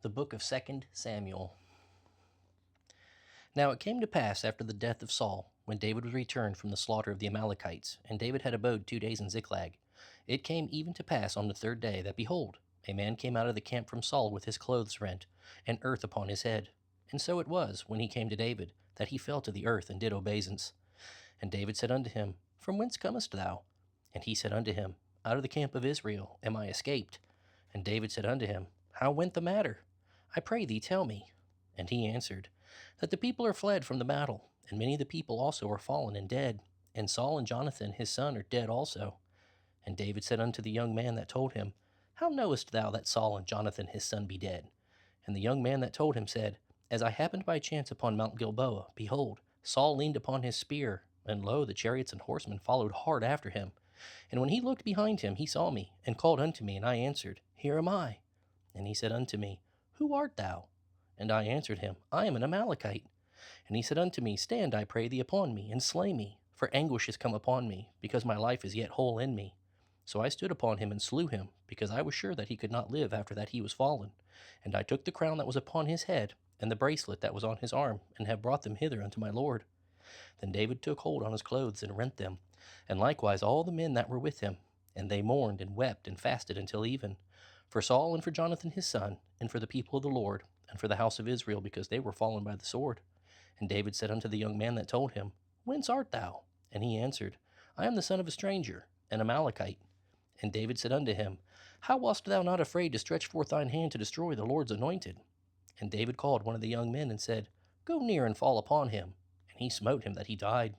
The book of 2 Samuel. Now it came to pass after the death of Saul, when David was returned from the slaughter of the Amalekites, and David had abode 2 days in Ziklag. It came even to pass on the third day that, behold, a man came out of the camp from Saul with his clothes rent, and earth upon his head. And so it was, when he came to David, that he fell to the earth and did obeisance. And David said unto him, From whence comest thou? And he said unto him, Out of the camp of Israel am I escaped. And David said unto him, How went the matter? I pray thee, tell me. And he answered, That the people are fled from the battle, and many of the people also are fallen and dead, and Saul and Jonathan his son are dead also. And David said unto the young man that told him, How knowest thou that Saul and Jonathan his son be dead? And the young man that told him said, As I happened by chance upon Mount Gilboa, behold, Saul leaned upon his spear, and lo, the chariots and horsemen followed hard after him. And when he looked behind him, he saw me, and called unto me, and I answered, Here am I. And he said unto me, Who art thou? And I answered him, I am an Amalekite. And he said unto me, Stand, I pray thee, upon me, and slay me, for anguish is come upon me, because my life is yet whole in me. So I stood upon him and slew him, because I was sure that he could not live after that he was fallen. And I took the crown that was upon his head, and the bracelet that was on his arm, and have brought them hither unto my lord. Then David took hold on his clothes and rent them, and likewise all the men that were with him. And they mourned and wept and fasted until even, for Saul and for Jonathan his son, and for the people of the Lord, and for the house of Israel, because they were fallen by the sword. And David said unto the young man that told him, Whence art thou? And he answered, I am the son of a stranger, an Amalekite. And David said unto him, How wast thou not afraid to stretch forth thine hand to destroy the Lord's anointed? And David called one of the young men, and said, Go near and fall upon him. And he smote him that he died.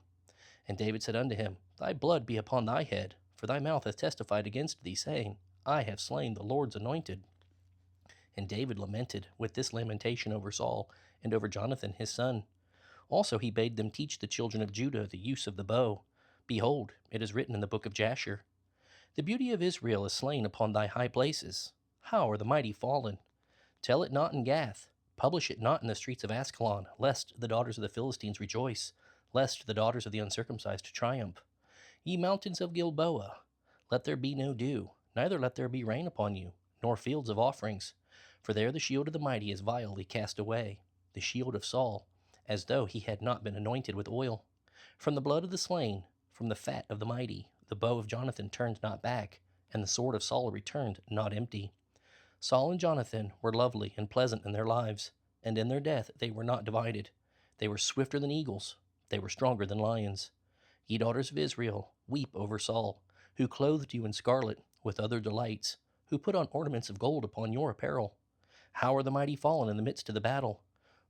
And David said unto him, Thy blood be upon thy head, for thy mouth hath testified against thee, saying, I have slain the Lord's anointed. And David lamented with this lamentation over Saul, and over Jonathan his son. Also he bade them teach the children of Judah the use of the bow. Behold, it is written in the book of Jasher, The beauty of Israel is slain upon thy high places. How are the mighty fallen? Tell it not in Gath, publish it not in the streets of Ascalon, lest the daughters of the Philistines rejoice, lest the daughters of the uncircumcised triumph. Ye mountains of Gilboa, let there be no dew, neither let there be rain upon you, nor fields of offerings. For there the shield of the mighty is vilely cast away, the shield of Saul, as though he had not been anointed with oil. From the blood of the slain, from the fat of the mighty, the bow of Jonathan turned not back, and the sword of Saul returned not empty. Saul and Jonathan were lovely and pleasant in their lives, and in their death they were not divided. They were swifter than eagles, they were stronger than lions. Ye daughters of Israel, weep over Saul, who clothed you in scarlet with other delights, who put on ornaments of gold upon your apparel. How are the mighty fallen in the midst of the battle?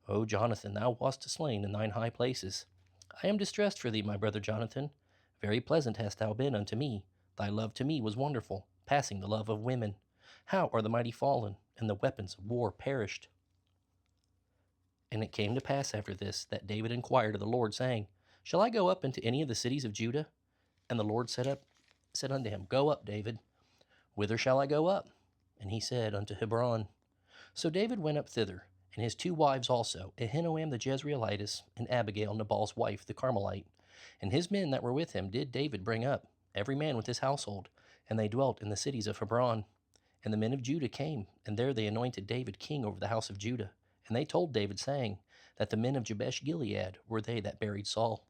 O Jonathan, thou wast slain in thine high places. I am distressed for thee, my brother Jonathan. Very pleasant hast thou been unto me. Thy love to me was wonderful, passing the love of women. How are the mighty fallen, and the weapons of war perished? And it came to pass after this, that David inquired of the Lord, saying, Shall I go up into any of the cities of Judah? And the Lord said unto him, Go up, David. Whither shall I go up? And he said, Unto Hebron. So David went up thither, and his 2 wives also, Ahinoam the Jezreelitess, and Abigail Nabal's wife the Carmelite. And his men that were with him did David bring up, every man with his household, and they dwelt in the cities of Hebron. And the men of Judah came, and there they anointed David king over the house of Judah. And they told David, saying, That the men of Jabesh Gilead were they that buried Saul.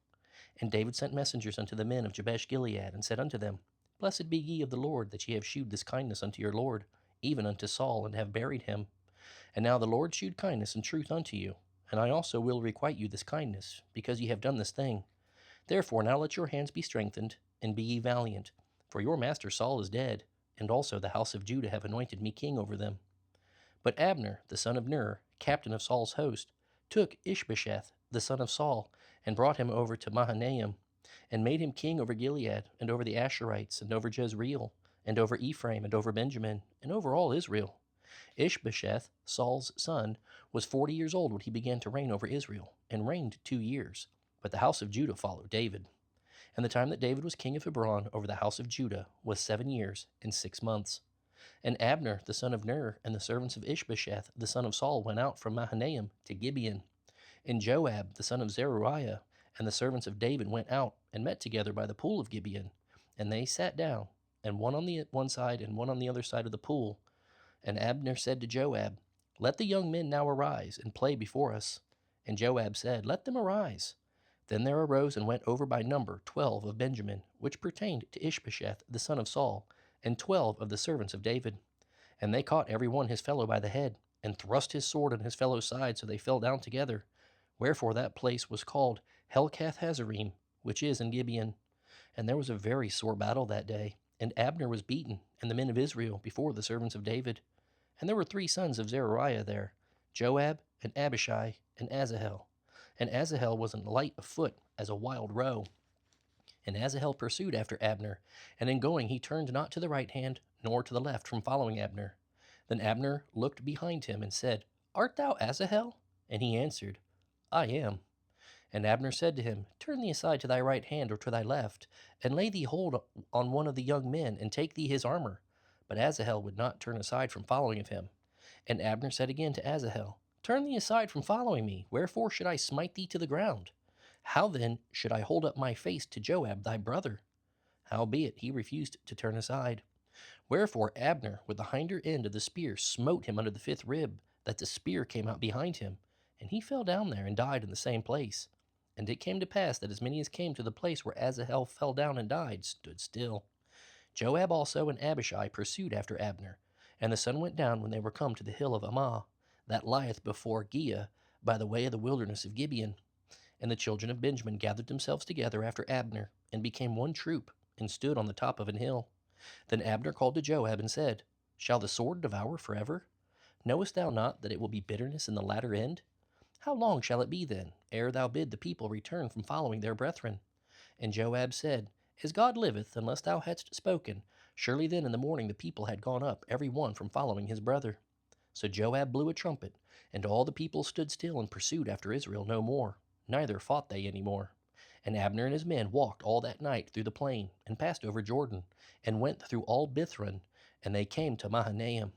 And David sent messengers unto the men of Jabesh Gilead, and said unto them, Blessed be ye of the Lord, that ye have shewed this kindness unto your Lord, even unto Saul, and have buried him. And now the Lord shewed kindness and truth unto you, and I also will requite you this kindness, because ye have done this thing. Therefore now let your hands be strengthened, and be ye valiant, for your master Saul is dead, and also the house of Judah have anointed me king over them. But Abner, the son of Ner, captain of Saul's host, took Ishbosheth, the son of Saul, and brought him over to Mahanaim, and made him king over Gilead, and over the Asherites, and over Jezreel, and over Ephraim, and over Benjamin, and over all Israel. Ishbosheth, Saul's son, was 40 years old when he began to reign over Israel, and reigned 2 years. But the house of Judah followed David. And the time that David was king of Hebron over the house of Judah was 7 years and 6 months. And Abner, the son of Ner, and the servants of Ishbosheth, the son of Saul, went out from Mahanaim to Gibeon. And Joab, the son of Zeruiah, and the servants of David went out and met together by the pool of Gibeon. And they sat down, and one on the one side and one on the other side of the pool. And Abner said to Joab, Let the young men now arise and play before us. And Joab said, Let them arise. Then there arose and went over by number 12 of Benjamin, which pertained to Ishbosheth the son of Saul, and 12 of the servants of David. And they caught every one his fellow by the head, and thrust his sword in his fellow's side, so they fell down together. Wherefore that place was called Helkath-Hazarim, which is in Gibeon. And there was a very sore battle that day, and Abner was beaten, and the men of Israel, before the servants of David. And there were 3 sons of Zeruiah there, Joab, and Abishai, and Asahel. And Asahel was light of foot as a wild roe. And Asahel pursued after Abner, and in going he turned not to the right hand, nor to the left from following Abner. Then Abner looked behind him and said, Art thou Asahel? And he answered, I am. And Abner said to him, Turn thee aside to thy right hand or to thy left, and lay thee hold on one of the young men, and take thee his armor. But Asahel would not turn aside from following of him. And Abner said again to Asahel, Turn thee aside from following me, wherefore should I smite thee to the ground? How then should I hold up my face to Joab thy brother? Howbeit he refused to turn aside. Wherefore Abner with the hinder end of the spear smote him under the 5th rib, that the spear came out behind him, and he fell down there and died in the same place. And it came to pass that as many as came to the place where Asahel fell down and died stood still. Joab also and Abishai pursued after Abner, and the sun went down when they were come to the hill of Ammah, that lieth before Giah, by the way of the wilderness of Gibeon. And the children of Benjamin gathered themselves together after Abner, and became one troop, and stood on the top of an hill. Then Abner called to Joab and said, Shall the sword devour forever? Knowest thou not that it will be bitterness in the latter end? How long shall it be then, ere thou bid the people return from following their brethren? And Joab said, As God liveth, unless thou hadst spoken, surely then in the morning the people had gone up, every one from following his brother. So Joab blew a trumpet, and all the people stood still and pursued after Israel no more, neither fought they any more. And Abner and his men walked all that night through the plain, and passed over Jordan, and went through all Bithron, and they came to Mahanaim.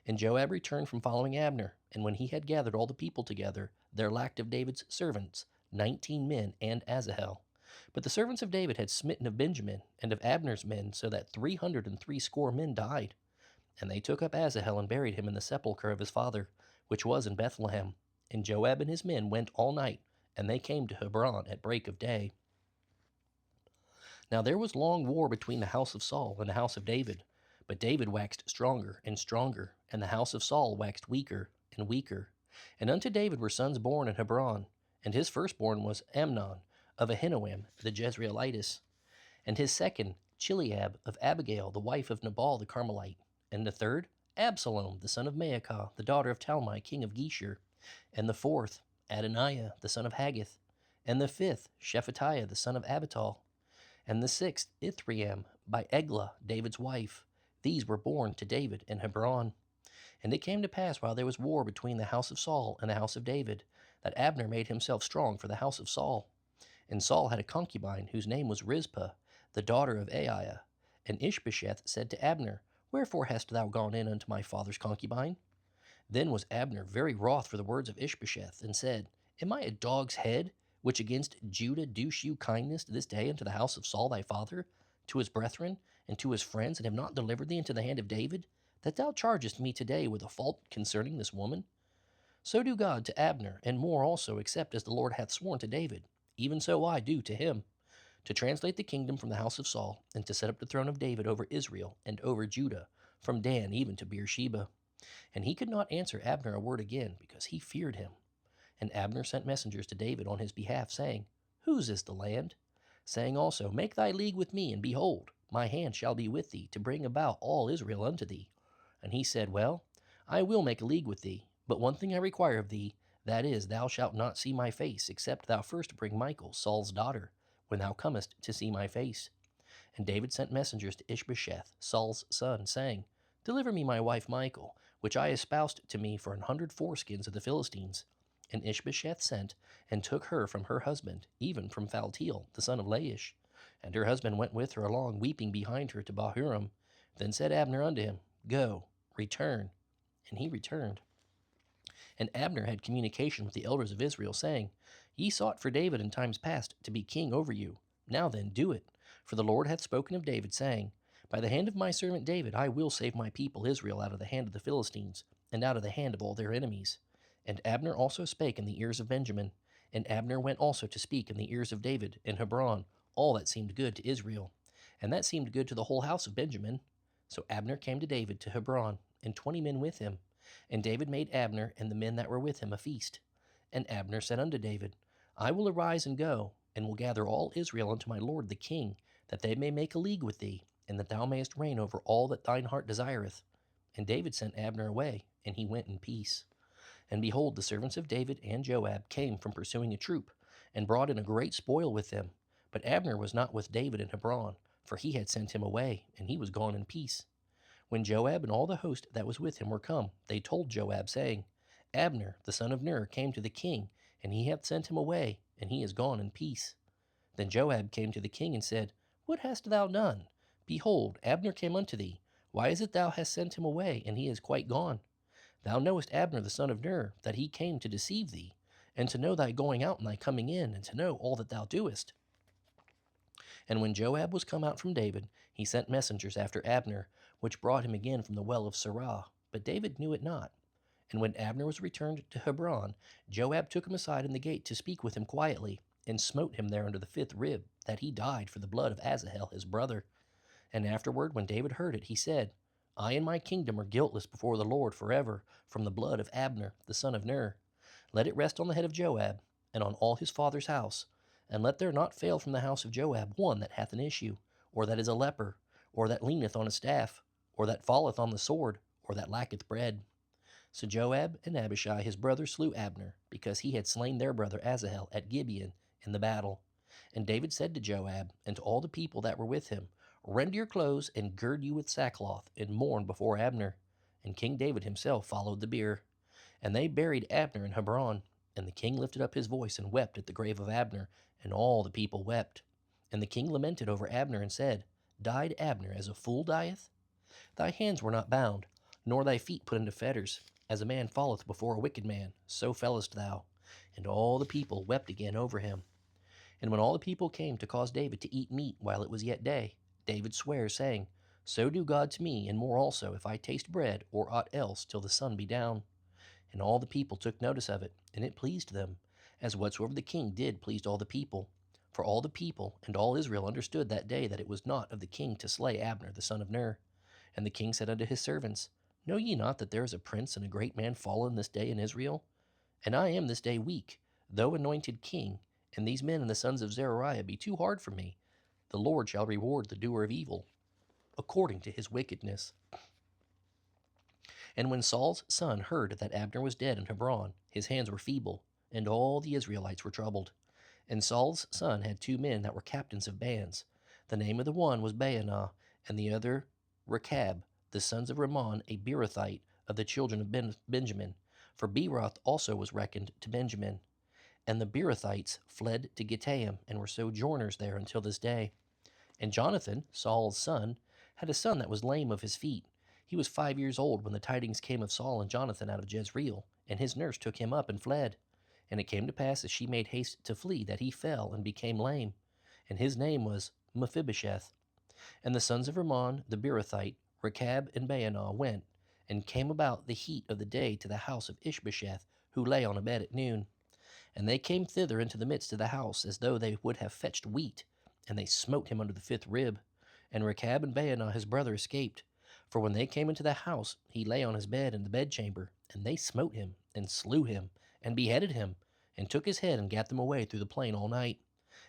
And Joab returned from following Abner, and when he had gathered all the people together, there lacked of David's servants 19 men and Asahel. But the servants of David had smitten of Benjamin and of Abner's men, so that 360 men died. And they took up Asahel and buried him in the sepulchre of his father, which was in Bethlehem. And Joab and his men went all night, and they came to Hebron at break of day. Now there was long war between the house of Saul and the house of David. But David waxed stronger and stronger, and the house of Saul waxed weaker and weaker. And unto David were sons born in Hebron, and his firstborn was Amnon of Ahinoam the Jezreelitess, and his second Chileab of Abigail the wife of Nabal the Carmelite, and the third Absalom the son of Maacah the daughter of Talmai king of Geshur, and the fourth Adoniah the son of Haggith, and the fifth Shephatiah the son of Abital, and the sixth Ithream by Eglah David's wife. These were born to David in Hebron. And it came to pass while there was war between the house of Saul and the house of David, that Abner made himself strong for the house of Saul. And Saul had a concubine whose name was Rizpah, the daughter of Aiah. And Ishbosheth said to Abner, Wherefore hast thou gone in unto my father's concubine? Then was Abner very wroth for the words of Ishbosheth, and said, Am I a dog's head, which against Judah do shew kindness this day unto the house of Saul thy father, to his brethren, and to his friends, and have not delivered thee into the hand of David, that thou chargest me today with a fault concerning this woman? So do God to Abner, and more also, except as the Lord hath sworn to David. Even so I do to him, to translate the kingdom from the house of Saul, and to set up the throne of David over Israel and over Judah, from Dan even to Beersheba. And he could not answer Abner a word again, because he feared him. And Abner sent messengers to David on his behalf, saying, Whose is the land? Saying also, Make thy league with me, and behold, my hand shall be with thee, to bring about all Israel unto thee. And he said, Well, I will make a league with thee, but one thing I require of thee, that is, thou shalt not see my face, except thou first bring Michal, Saul's daughter, when thou comest to see my face. And David sent messengers to Ishbosheth, Saul's son, saying, Deliver me my wife Michal, which I espoused to me for 100 foreskins of the Philistines. And Ishbosheth sent, and took her from her husband, even from Phaltiel, the son of Laish. And her husband went with her along, weeping behind her to Bahurim. Then said Abner unto him, Go, return. And he returned. And Abner had communication with the elders of Israel, saying, Ye sought for David in times past to be king over you. Now then, do it. For the Lord hath spoken of David, saying, By the hand of my servant David I will save my people Israel out of the hand of the Philistines. and out of the hand of all their enemies. And Abner also spake in the ears of Benjamin, and Abner went also to speak in the ears of David in Hebron all that seemed good to Israel, and that seemed good to the whole house of Benjamin. So Abner came to David to Hebron, and 20 men with him. And David made Abner and the men that were with him a feast. And Abner said unto David, I will arise and go, and will gather all Israel unto my lord the king, that they may make a league with thee, and that thou mayest reign over all that thine heart desireth. And David sent Abner away, and he went in peace. And behold, the servants of David and Joab came from pursuing a troop, and brought in a great spoil with them. But Abner was not with David in Hebron, for he had sent him away, and he was gone in peace. When Joab and all the host that was with him were come, they told Joab, saying, Abner, the son of Ner, came to the king, and he hath sent him away, and he is gone in peace. Then Joab came to the king and said, What hast thou done? Behold, Abner came unto thee. Why is it thou hast sent him away, and he is quite gone? Thou knowest Abner the son of Ner, that he came to deceive thee, and to know thy going out and thy coming in, and to know all that thou doest. And when Joab was come out from David, he sent messengers after Abner, which brought him again from the well of Sirah. But David knew it not. And when Abner was returned to Hebron, Joab took him aside in the gate to speak with him quietly, and smote him there under the 5th rib, that he died for the blood of Asahel his brother. And afterward, when David heard it, he said, I and my kingdom are guiltless before the Lord forever, from the blood of Abner the son of Ner. Let it rest on the head of Joab, and on all his father's house, and let there not fail from the house of Joab one that hath an issue, or that is a leper, or that leaneth on a staff, or that falleth on the sword, or that lacketh bread. So Joab and Abishai his brother slew Abner, because he had slain their brother Asahel at Gibeon in the battle. And David said to Joab and to all the people that were with him, Rend your clothes, and gird you with sackcloth, and mourn before Abner. And King David himself followed the bier. And they buried Abner in Hebron. And the king lifted up his voice and wept at the grave of Abner, and all the people wept. And the king lamented over Abner and said, Died Abner as a fool dieth? Thy hands were not bound, nor thy feet put into fetters. As a man falleth before a wicked man, so fellest thou. And all the people wept again over him. And when all the people came to cause David to eat meat while it was yet day, David sware, saying, So do God to me, and more also, if I taste bread or aught else till the sun be down. And all the people took notice of it, and it pleased them, as whatsoever the king did pleased all the people. For all the people and all Israel understood that day that it was not of the king to slay Abner the son of Ner. And the king said unto his servants, Know ye not that there is a prince and a great man fallen this day in Israel? And I am this day weak, though anointed king, and these men and the sons of Zeruiah be too hard for me. The Lord shall reward the doer of evil, according to his wickedness. And when Saul's son heard that Abner was dead in Hebron, his hands were feeble, and all the Israelites were troubled. And Saul's son had 2 men that were captains of bands. The name of the one was Baanah, and the other Rechab, the sons of Rimmon, a Beerothite of the children of Benjamin. For Beeroth also was reckoned to Benjamin. And the Beerothites fled to Gittaim, and were sojourners there until this day. And Jonathan, Saul's son, had a son that was lame of his feet. He was 5 years old when the tidings came of Saul and Jonathan out of Jezreel, and his nurse took him up and fled. And it came to pass as she made haste to flee that he fell and became lame, and his name was Mephibosheth. And the sons of Rimmon the Beerothite, Rechab and Baanah, went, and came about the heat of the day to the house of Ishbosheth, who lay on a bed at noon. And they came thither into the midst of the house, as though they would have fetched wheat, and they smote him under the 5th rib. And Rechab and Baanah his brother escaped. For when they came into the house, he lay on his bed in the bedchamber, and they smote him, and slew him, and beheaded him, and took his head, and gat them away through the plain all night.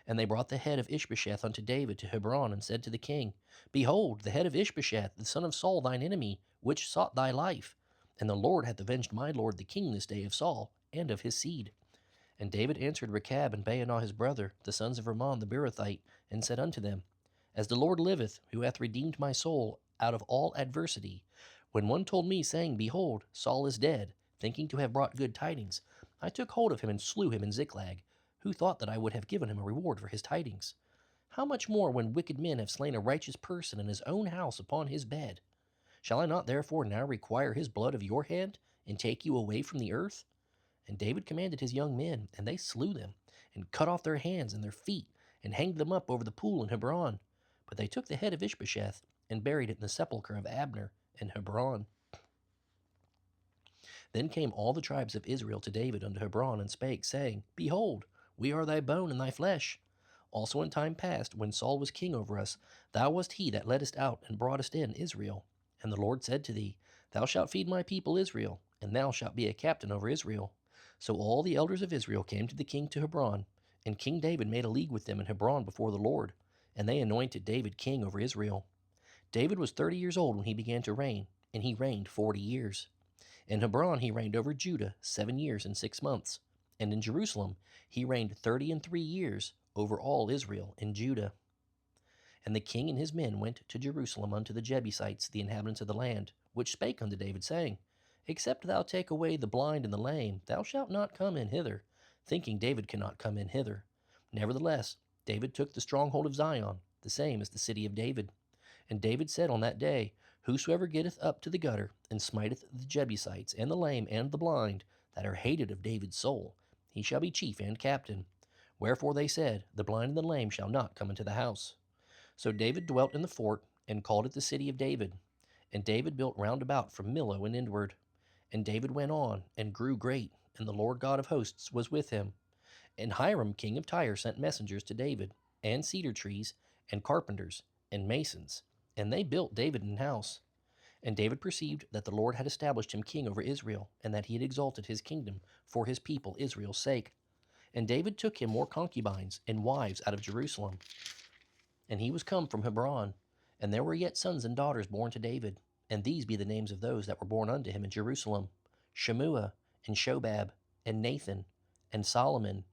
And they brought the head of Ishbosheth unto David to Hebron, and said to the king, Behold, the head of Ishbosheth, the son of Saul thine enemy, which sought thy life. And the Lord hath avenged my lord the king this day of Saul, and of his seed. And David answered Rechab and Baanah his brother, the sons of Rimmon the Beerothite, and said unto them, As the Lord liveth, who hath redeemed my soul out of all adversity, when one told me, saying, Behold, Saul is dead, thinking to have brought good tidings, I took hold of him and slew him in Ziklag, who thought that I would have given him a reward for his tidings. How much more when wicked men have slain a righteous person in his own house upon his bed? Shall I not therefore now require his blood of your hand, and take you away from the earth? And David commanded his young men, and they slew them, and cut off their hands and their feet, and hanged them up over the pool in Hebron. But they took the head of Ishbosheth, and buried it in the sepulchre of Abner in Hebron. Then came all the tribes of Israel to David unto Hebron, and spake, saying, Behold, we are thy bone and thy flesh. Also in time past, when Saul was king over us, thou wast he that leddest out and broughtest in Israel. And the Lord said to thee, Thou shalt feed my people Israel, and thou shalt be a captain over Israel. So all the elders of Israel came to the king to Hebron, and King David made a league with them in Hebron before the Lord, and they anointed David king over Israel. David was 30 years old when he began to reign, and he reigned 40 years. In Hebron he reigned over Judah 7 years and 6 months, and in Jerusalem he reigned 30 and 3 years over all Israel and Judah. And the king and his men went to Jerusalem unto the Jebusites, the inhabitants of the land, which spake unto David, saying, Except thou take away the blind and the lame, thou shalt not come in hither, thinking David cannot come in hither. Nevertheless, David took the stronghold of Zion, the same as the city of David. And David said on that day, Whosoever getteth up to the gutter, and smiteth the Jebusites, and the lame, and the blind, that are hated of David's soul, he shall be chief and captain. Wherefore they said, The blind and the lame shall not come into the house. So David dwelt in the fort, and called it the city of David. And David built round about from Millo and inward. And David went on, and grew great, and the Lord God of hosts was with him. And Hiram king of Tyre sent messengers to David, and cedar trees, and carpenters, and masons, and they built David an house. And David perceived that the Lord had established him king over Israel, and that he had exalted his kingdom for his people Israel's sake. And David took him more concubines and wives out of Jerusalem. And he was come from Hebron, and there were yet sons and daughters born to David. And these be the names of those that were born unto him in Jerusalem: Shemua, and Shobab, and Nathan, and Solomon,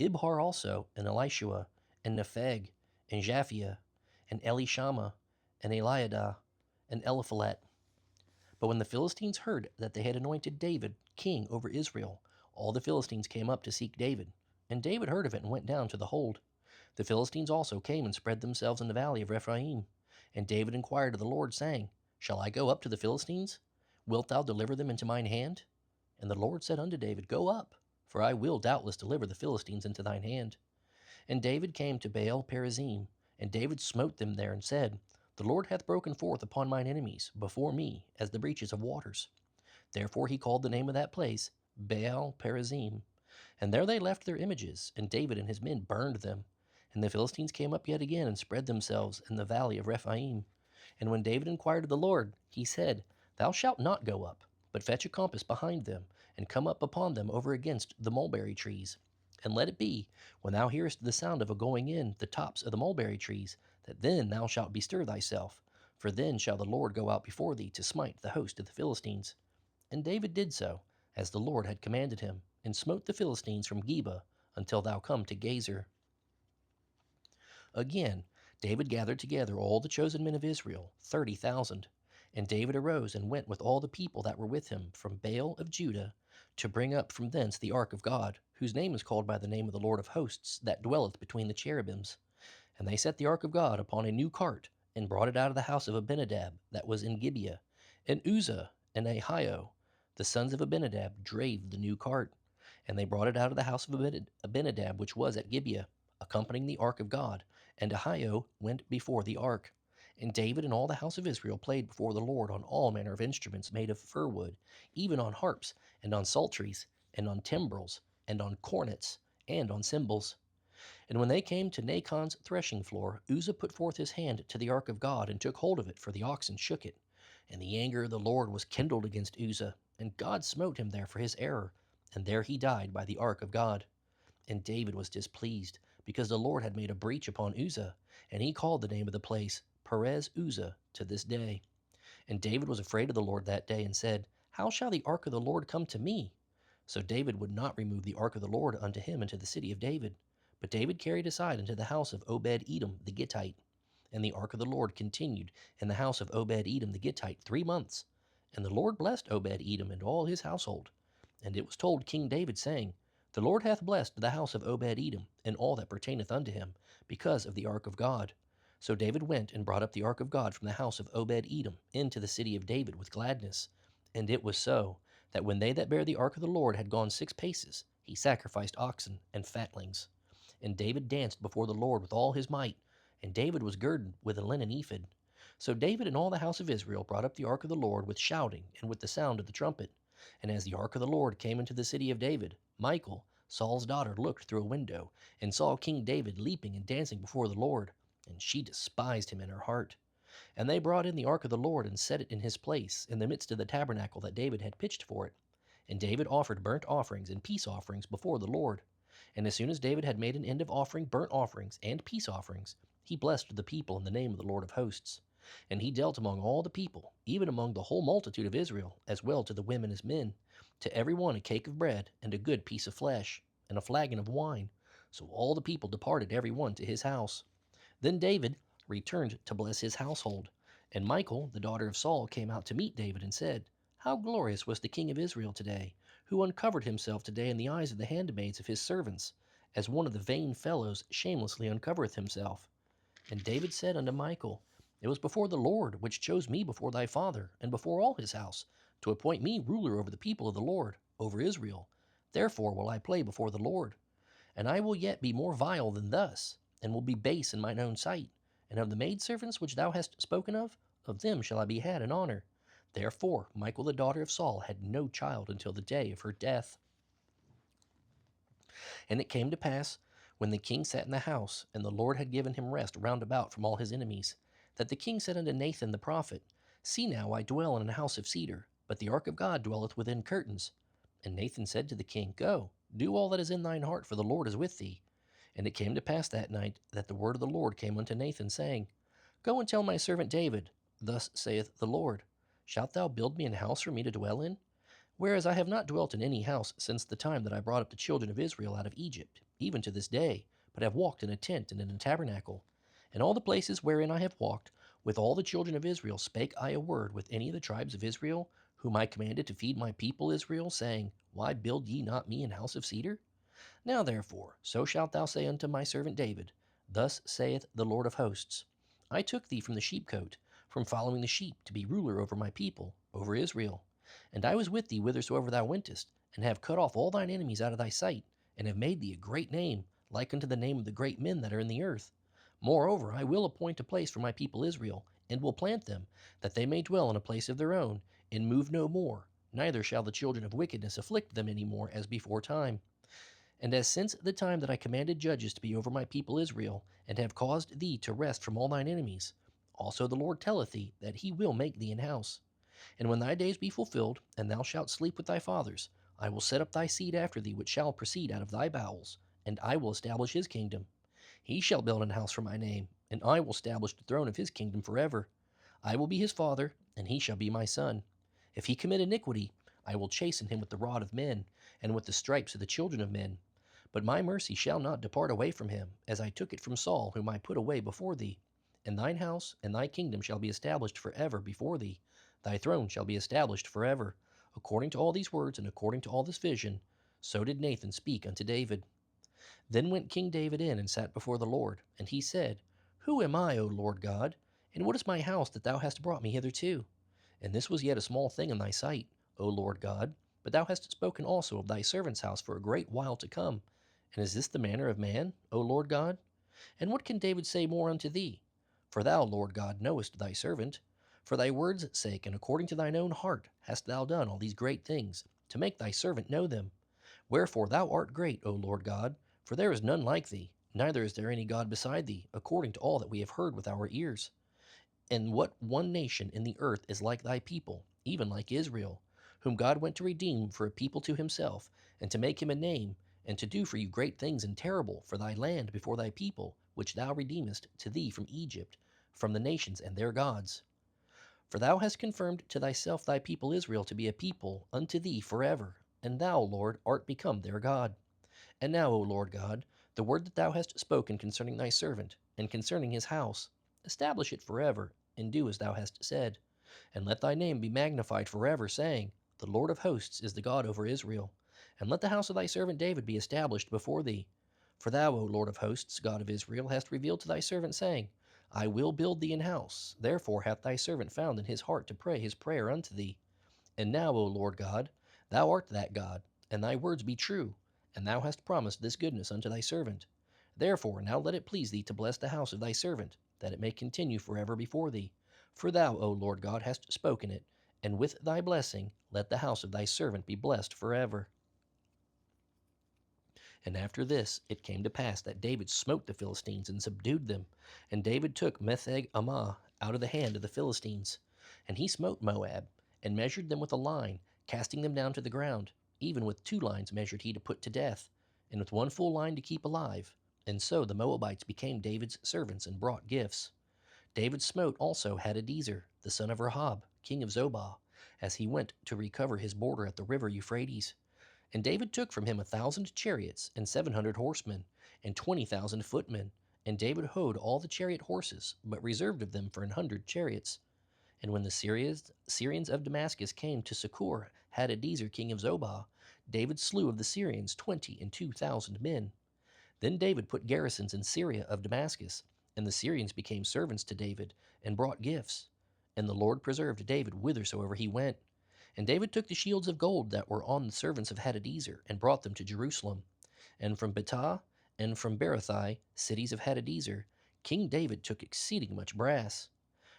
Ibhar also, and Elishua, and Nepheg, and Japhia, and Elishama, and Eliadah, and Eliphalet. But when the Philistines heard that they had anointed David king over Israel, all the Philistines came up to seek David. And David heard of it and went down to the hold. The Philistines also came and spread themselves in the valley of Rephaim. And David inquired of the Lord, saying, Shall I go up to the Philistines? Wilt thou deliver them into mine hand? And the Lord said unto David, Go up, for I will doubtless deliver the Philistines into thine hand. And David came to Baal Perazim, and David smote them there, and said, The Lord hath broken forth upon mine enemies before me as the breaches of waters. Therefore he called the name of that place Baal Perazim. And there they left their images, and David and his men burned them. And the Philistines came up yet again, and spread themselves in the valley of Rephaim. And when David inquired of the Lord, he said, Thou shalt not go up, but fetch a compass behind them, and come up upon them over against the mulberry trees. And let it be, when thou hearest the sound of a going in the tops of the mulberry trees, that then thou shalt bestir thyself, for then shall the Lord go out before thee to smite the host of the Philistines. And David did so, as the Lord had commanded him, and smote the Philistines from Geba until thou come to Gazer. Again, David gathered together all the chosen men of Israel, 30,000. And David arose and went with all the people that were with him from Baal of Judah, to bring up from thence the ark of God, whose name is called by the name of the Lord of hosts, that dwelleth between the cherubims. And they set the ark of God upon a new cart, and brought it out of the house of Abinadab, that was in Gibeah. And Uzzah and Ahio, the sons of Abinadab, drave the new cart. And they brought it out of the house of Abinadab, which was at Gibeah, accompanying the ark of God. And Ahio went before the ark. And David and all the house of Israel played before the Lord on all manner of instruments made of fir wood, even on harps, and on psalteries, and on timbrels, and on cornets, and on cymbals. And when they came to Nachon's threshing floor, Uzzah put forth his hand to the ark of God, and took hold of it, for the oxen shook it. And the anger of the Lord was kindled against Uzzah, and God smote him there for his error, and there he died by the ark of God. And David was displeased, because the Lord had made a breach upon Uzzah, and he called the name of the place Perez Uzzah to this day. And David was afraid of the Lord that day, and said, How shall the ark of the Lord come to me? So David would not remove the ark of the Lord unto him into the city of David. But David carried aside into the house of Obed-Edom the Gittite. And the ark of the Lord continued in the house of Obed-Edom the Gittite 3 months. And the Lord blessed Obed-Edom and all his household. And it was told King David, saying, The Lord hath blessed the house of Obed-Edom, and all that pertaineth unto him, because of the ark of God. So David went and brought up the ark of God from the house of Obed-Edom into the city of David with gladness. And it was so, that when they that bare the ark of the Lord had gone 6 paces, he sacrificed oxen and fatlings. And David danced before the Lord with all his might, and David was girded with a linen ephod. So David and all the house of Israel brought up the ark of the Lord with shouting and with the sound of the trumpet. And as the ark of the Lord came into the city of David, Michal, Saul's daughter, looked through a window and saw King David leaping and dancing before the Lord, and she despised him in her heart. And they brought in the ark of the Lord and set it in his place in the midst of the tabernacle that David had pitched for it. And David offered burnt offerings and peace offerings before the Lord. And as soon as David had made an end of offering burnt offerings and peace offerings, he blessed the people in the name of the Lord of hosts. And he dealt among all the people, even among the whole multitude of Israel, as well to the women as men, to every one a cake of bread, and a good piece of flesh, and a flagon of wine. So all the people departed every one to his house. Then David returned to bless his household. And Michal, the daughter of Saul, came out to meet David and said, How glorious was the king of Israel today, who uncovered himself today in the eyes of the handmaids of his servants, as one of the vain fellows shamelessly uncovereth himself. And David said unto Michal, It was before the Lord which chose me before thy father, and before all his house, to appoint me ruler over the people of the Lord, over Israel. Therefore will I play before the Lord. And I will yet be more vile than thus, and will be base in mine own sight. And of the maidservants which thou hast spoken of them shall I be had in honor. Therefore Michal the daughter of Saul had no child until the day of her death. And it came to pass, when the king sat in the house, and the Lord had given him rest round about from all his enemies, that the king said unto Nathan the prophet, See now, I dwell in a house of cedar, but the ark of God dwelleth within curtains. And Nathan said to the king, Go, do all that is in thine heart, for the Lord is with thee. And it came to pass that night that the word of the Lord came unto Nathan, saying, Go and tell my servant David, Thus saith the Lord, Shalt thou build me an house for me to dwell in? Whereas I have not dwelt in any house since the time that I brought up the children of Israel out of Egypt, even to this day, but have walked in a tent and in a tabernacle. In all the places wherein I have walked, with all the children of Israel spake I a word with any of the tribes of Israel, whom I commanded to feed my people Israel, saying, Why build ye not me an house of cedar? Now therefore, so shalt thou say unto my servant David, Thus saith the Lord of hosts, I took thee from the sheepcote, from following the sheep, to be ruler over my people, over Israel. And I was with thee whithersoever thou wentest, and have cut off all thine enemies out of thy sight, and have made thee a great name, like unto the name of the great men that are in the earth. Moreover, I will appoint a place for my people Israel, and will plant them, that they may dwell in a place of their own, and move no more, neither shall the children of wickedness afflict them any more as before time. And as since the time that I commanded judges to be over my people Israel, and have caused thee to rest from all thine enemies, also the Lord telleth thee that he will make thee an house. And when thy days be fulfilled, and thou shalt sleep with thy fathers, I will set up thy seed after thee, which shall proceed out of thy bowels, and I will establish his kingdom. He shall build an house for my name, and I will establish the throne of his kingdom forever. I will be his father, and he shall be my son. If he commit iniquity, I will chasten him with the rod of men, and with the stripes of the children of men. But my mercy shall not depart away from him, as I took it from Saul, whom I put away before thee. And thine house and thy kingdom shall be established forever before thee. Thy throne shall be established forever. According to all these words and according to all this vision, so did Nathan speak unto David. Then went King David in and sat before the Lord, and he said, Who am I, O Lord God? And what is my house that thou hast brought me hitherto? And this was yet a small thing in thy sight, O Lord God, but thou hast spoken also of thy servant's house for a great while to come. And is this the manner of man, O Lord God? And what can David say more unto thee? For thou, Lord God, knowest thy servant. For thy word's sake, and according to thine own heart, hast thou done all these great things, to make thy servant know them. Wherefore thou art great, O Lord God, for there is none like thee, neither is there any God beside thee, according to all that we have heard with our ears. And what one nation in the earth is like thy people, even like Israel, whom God went to redeem for a people to himself, and to make him a name, and to do for you great things and terrible for thy land before thy people, which thou redeemest to thee from Egypt, from the nations and their gods. For thou hast confirmed to thyself thy people Israel to be a people unto thee forever, and thou, Lord, art become their God. And now, O Lord God, the word that thou hast spoken concerning thy servant, and concerning his house, establish it forever, and do as thou hast said. And let thy name be magnified forever, saying, The Lord of hosts is the God over Israel. And let the house of thy servant David be established before thee. For thou, O Lord of hosts, God of Israel, hast revealed to thy servant, saying, I will build thee an house. Therefore hath thy servant found in his heart to pray his prayer unto thee. And now, O Lord God, thou art that God, and thy words be true, and thou hast promised this goodness unto thy servant. Therefore now let it please thee to bless the house of thy servant, that it may continue forever before thee. For thou, O Lord God, hast spoken it, and with thy blessing let the house of thy servant be blessed forever. And after this it came to pass that David smote the Philistines and subdued them. And David took Metheg-ammah out of the hand of the Philistines. And he smote Moab, and measured them with a line, casting them down to the ground. Even with 2 lines measured he to put to death, and with 1 full line to keep alive. And so the Moabites became David's servants and brought gifts. David smote also Hadadezer, the son of Rahab, king of Zobah, as he went to recover his border at the river Euphrates. And David took from him 1,000 chariots, and 700 horsemen, and 20,000 footmen. And David houghed all the chariot horses, but reserved of them for 100 chariots. And when the Syrians of Damascus came to succor Hadadezer king of Zobah, David slew of the Syrians 22,000 men. Then David put garrisons in Syria of Damascus, and the Syrians became servants to David, and brought gifts. And the Lord preserved David whithersoever he went. And David took the shields of gold that were on the servants of Hadadezer, and brought them to Jerusalem. And from Betah and from Berothai, cities of Hadadezer, King David took exceeding much brass.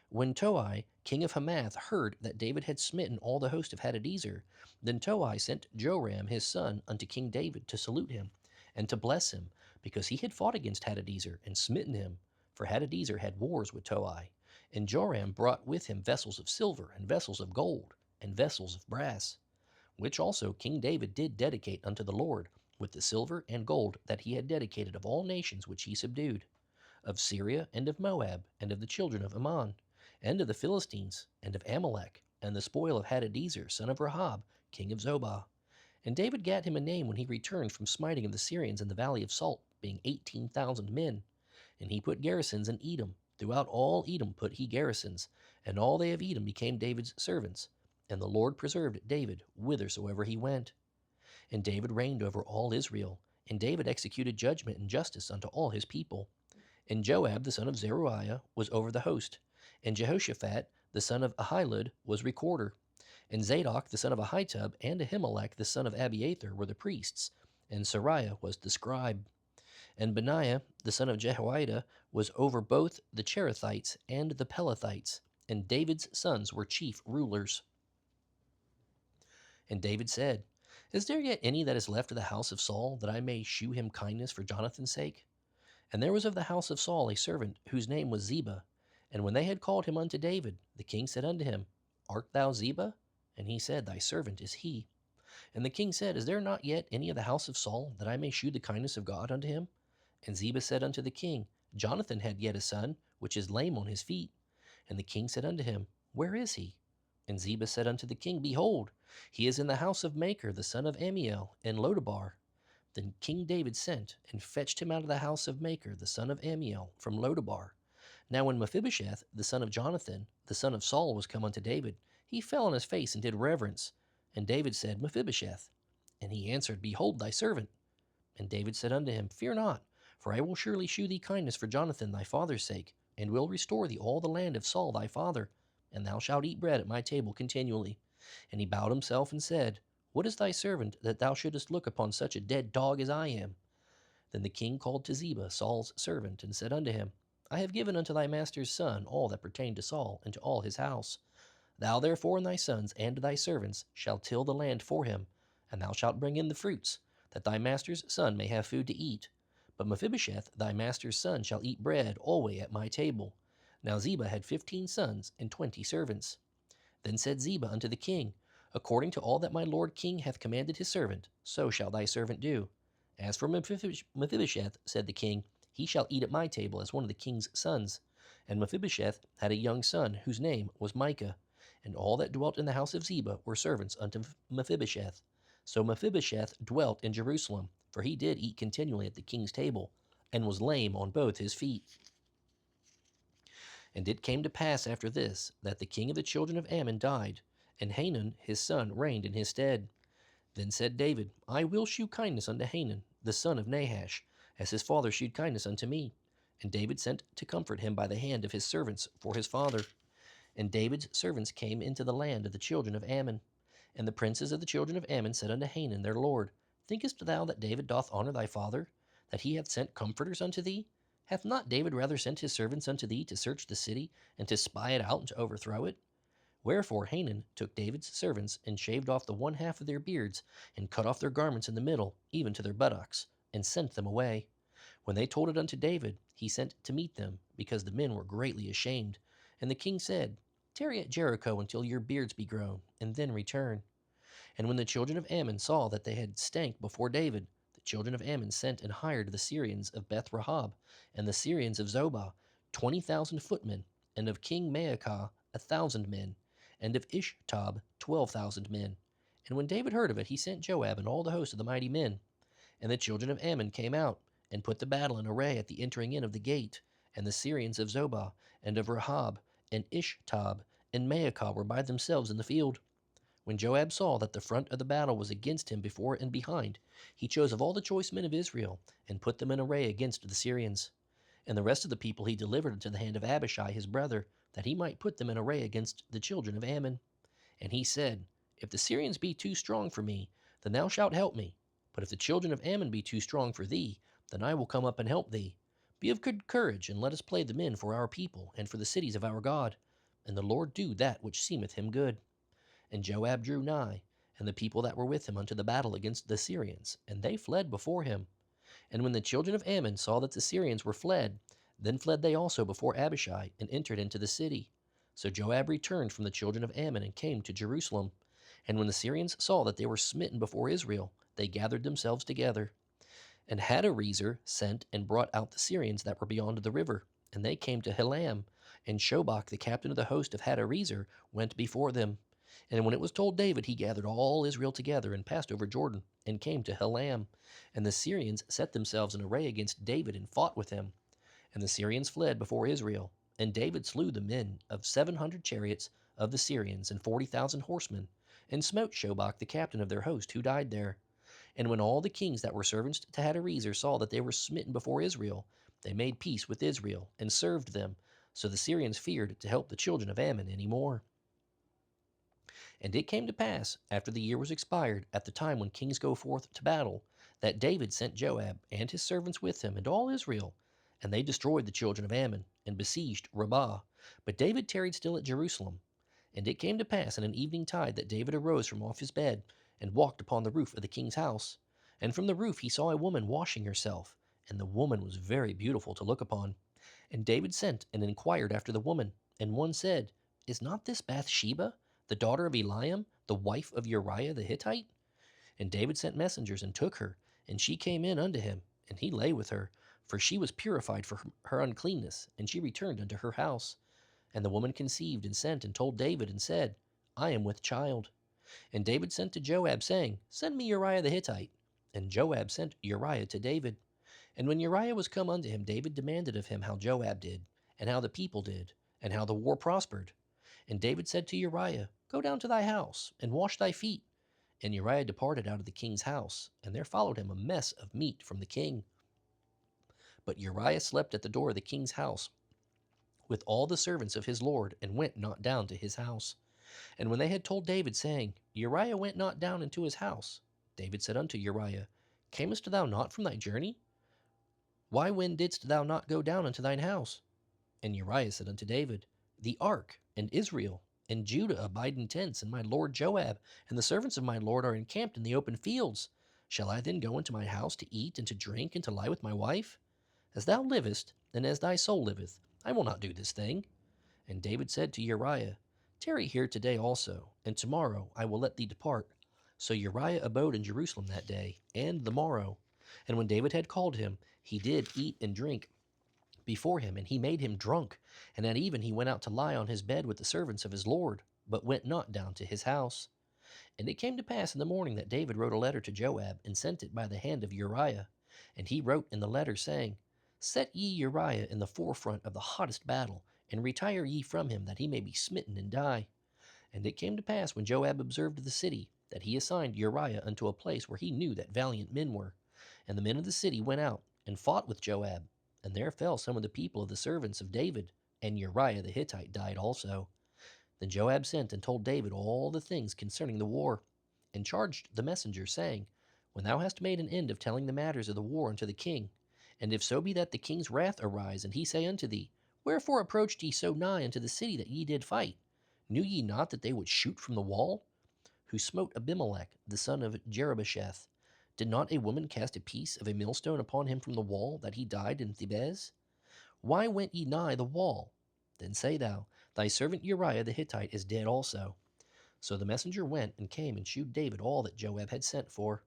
When Toi, king of Hamath, heard that David had smitten all the host of Hadadezer, then Toi sent Joram his son unto King David to salute him, and to bless him, because he had fought against Hadadezer, and smitten him. For Hadadezer had wars with Toi. And Joram brought with him vessels of silver, and vessels of gold, and vessels of brass, which also King David did dedicate unto the Lord, with the silver and gold that he had dedicated of all nations which he subdued, of Syria, and of Moab, and of the children of Ammon, and of the Philistines, and of Amalek, and the spoil of Hadadezer, son of Rahab, king of Zobah. And David gat him a name when he returned from smiting of the Syrians in the valley of Salt, being 18,000 men. And he put garrisons in Edom. Throughout all Edom put he garrisons, and all they of Edom became David's servants. And the Lord preserved David whithersoever he went. And David reigned over all Israel. And David executed judgment and justice unto all his people. And Joab the son of Zeruiah was over the host. And Jehoshaphat the son of Ahilud was recorder. And Zadok the son of Ahitub and Ahimelech the son of Abiathar were the priests. And Sariah was the scribe. And Benaiah the son of Jehoiada was over both the Cherethites and the Pelethites. And David's sons were chief rulers. And David said, Is there yet any that is left of the house of Saul, that I may shew him kindness for Jonathan's sake? And there was of the house of Saul a servant, whose name was Ziba. And when they had called him unto David, the king said unto him, Art thou Ziba? And he said, Thy servant is he. And the king said, Is there not yet any of the house of Saul, that I may shew the kindness of God unto him? And Ziba said unto the king, Jonathan had yet a son, which is lame on his feet. And the king said unto him, Where is he? And Ziba said unto the king, Behold, he is in the house of Machir, the son of Ammiel, in Lodabar. Then King David sent, and fetched him out of the house of Machir, the son of Ammiel, from Lodabar. Now when Mephibosheth, the son of Jonathan, the son of Saul, was come unto David, he fell on his face and did reverence. And David said, Mephibosheth. And he answered, Behold thy servant. And David said unto him, Fear not, for I will surely shew thee kindness for Jonathan thy father's sake, and will restore thee all the land of Saul thy father, and thou shalt eat bread at my table continually. And he bowed himself and said, What is thy servant, that thou shouldest look upon such a dead dog as I am? Then the king called to Ziba, Saul's servant, and said unto him, I have given unto thy master's son all that pertained to Saul, and to all his house. Thou therefore and thy sons and thy servants shall till the land for him, and thou shalt bring in the fruits, that thy master's son may have food to eat. But Mephibosheth thy master's son shall eat bread alway at my table. Now Ziba had 15 sons and 20 servants. Then said Ziba unto the king, According to all that my lord king hath commanded his servant, so shall thy servant do. As for Mephibosheth, said the king, he shall eat at my table as one of the king's sons. And Mephibosheth had a young son, whose name was Micah. And all that dwelt in the house of Ziba were servants unto Mephibosheth. So Mephibosheth dwelt in Jerusalem, for he did eat continually at the king's table, and was lame on both his feet. And it came to pass after this, that the king of the children of Ammon died, and Hanun his son reigned in his stead. Then said David, I will shew kindness unto Hanun, the son of Nahash, as his father shewed kindness unto me. And David sent to comfort him by the hand of his servants for his father. And David's servants came into the land of the children of Ammon. And the princes of the children of Ammon said unto Hanun their lord, Thinkest thou that David doth honor thy father, that he hath sent comforters unto thee? Hath not David rather sent his servants unto thee to search the city, and to spy it out, and to overthrow it? Wherefore Hanan took David's servants, and shaved off the one half of their beards, and cut off their garments in the middle, even to their buttocks, and sent them away. When they told it unto David, he sent to meet them, because the men were greatly ashamed. And the king said, Tarry at Jericho until your beards be grown, and then return. And when the children of Ammon saw that they had stank before David, the children of Ammon sent and hired the Syrians of Beth Rahab, and the Syrians of Zobah, 20,000 footmen, and of King Maacah 1,000 men, and of Ishtob 12,000 men. And when David heard of it, he sent Joab and all the host of the mighty men. And the children of Ammon came out, and put the battle in array at the entering in of the gate. And the Syrians of Zobah, and of Rahab, and Ishtob, and Maacah were by themselves in the field. When Joab saw that the front of the battle was against him before and behind, he chose of all the choice men of Israel, and put them in array against the Syrians. And the rest of the people he delivered into the hand of Abishai his brother, that he might put them in array against the children of Ammon. And he said, If the Syrians be too strong for me, then thou shalt help me. But if the children of Ammon be too strong for thee, then I will come up and help thee. Be of good courage, and let us play the men for our people, and for the cities of our God. And the Lord do that which seemeth him good. And Joab drew nigh, and the people that were with him unto the battle against the Syrians, and they fled before him. And when the children of Ammon saw that the Syrians were fled, then fled they also before Abishai, and entered into the city. So Joab returned from the children of Ammon, and came to Jerusalem. And when the Syrians saw that they were smitten before Israel, they gathered themselves together. And Hadarezer sent and brought out the Syrians that were beyond the river, and they came to Helam. And Shobach, the captain of the host of Hadarezer, went before them. And when it was told David, he gathered all Israel together, and passed over Jordan, and came to Helam. And the Syrians set themselves in array against David, and fought with him. And the Syrians fled before Israel. And David slew the men of 700 chariots of the Syrians, and 40,000 horsemen, and smote Shobach the captain of their host, who died there. And when all the kings that were servants to Hadarezer saw that they were smitten before Israel, they made peace with Israel, and served them. So the Syrians feared to help the children of Ammon any more. And it came to pass, after the year was expired, at the time when kings go forth to battle, that David sent Joab and his servants with him, and all Israel. And they destroyed the children of Ammon, and besieged Rabbah. But David tarried still at Jerusalem. And it came to pass in an evening tide that David arose from off his bed, and walked upon the roof of the king's house. And from the roof he saw a woman washing herself, and the woman was very beautiful to look upon. And David sent and inquired after the woman. And one said, Is not this Bathsheba, the daughter of Eliam, the wife of Uriah the Hittite? And David sent messengers, and took her, and she came in unto him, and he lay with her, for she was purified for her uncleanness, and she returned unto her house. And the woman conceived, and sent, and told David, and said, I am with child. And David sent to Joab, saying, Send me Uriah the Hittite. And Joab sent Uriah to David. And when Uriah was come unto him, David demanded of him how Joab did, and how the people did, and how the war prospered. And David said to Uriah, Go down to thy house, and wash thy feet. And Uriah departed out of the king's house, and there followed him a mess of meat from the king. But Uriah slept at the door of the king's house, with all the servants of his lord, and went not down to his house. And when they had told David, saying, Uriah went not down into his house, David said unto Uriah, Camest thou not from thy journey? Why when didst thou not go down unto thine house? And Uriah said unto David, The ark, and Israel, and Judah abide in tents, and my lord Joab, and the servants of my lord are encamped in the open fields. Shall I then go into my house to eat, and to drink, and to lie with my wife? As thou livest, and as thy soul liveth, I will not do this thing. And David said to Uriah, Tarry here today also, and tomorrow I will let thee depart. So Uriah abode in Jerusalem that day, and the morrow. And when David had called him, he did eat and drink before him, and he made him drunk. And at even he went out to lie on his bed with the servants of his lord, but went not down to his house. And it came to pass in the morning that David wrote a letter to Joab, and sent it by the hand of Uriah. And he wrote in the letter, saying, Set ye Uriah in the forefront of the hottest battle, and retire ye from him, that he may be smitten and die. And it came to pass, when Joab observed the city, that he assigned Uriah unto a place where he knew that valiant men were. And the men of the city went out, and fought with Joab. And there fell some of the people of the servants of David, and Uriah the Hittite died also. Then Joab sent and told David all the things concerning the war, and charged the messenger, saying, When thou hast made an end of telling the matters of the war unto the king, and if so be that the king's wrath arise, and he say unto thee, Wherefore approached ye so nigh unto the city that ye did fight? Knew ye not that they would shoot from the wall? Who smote Abimelech, the son of Jerubbesheth? Did not a woman cast a piece of a millstone upon him from the wall, that he died in Thebez? Why went ye nigh the wall? Then say thou, Thy servant Uriah the Hittite is dead also. So the messenger went and came and shewed David all that Joab had sent for.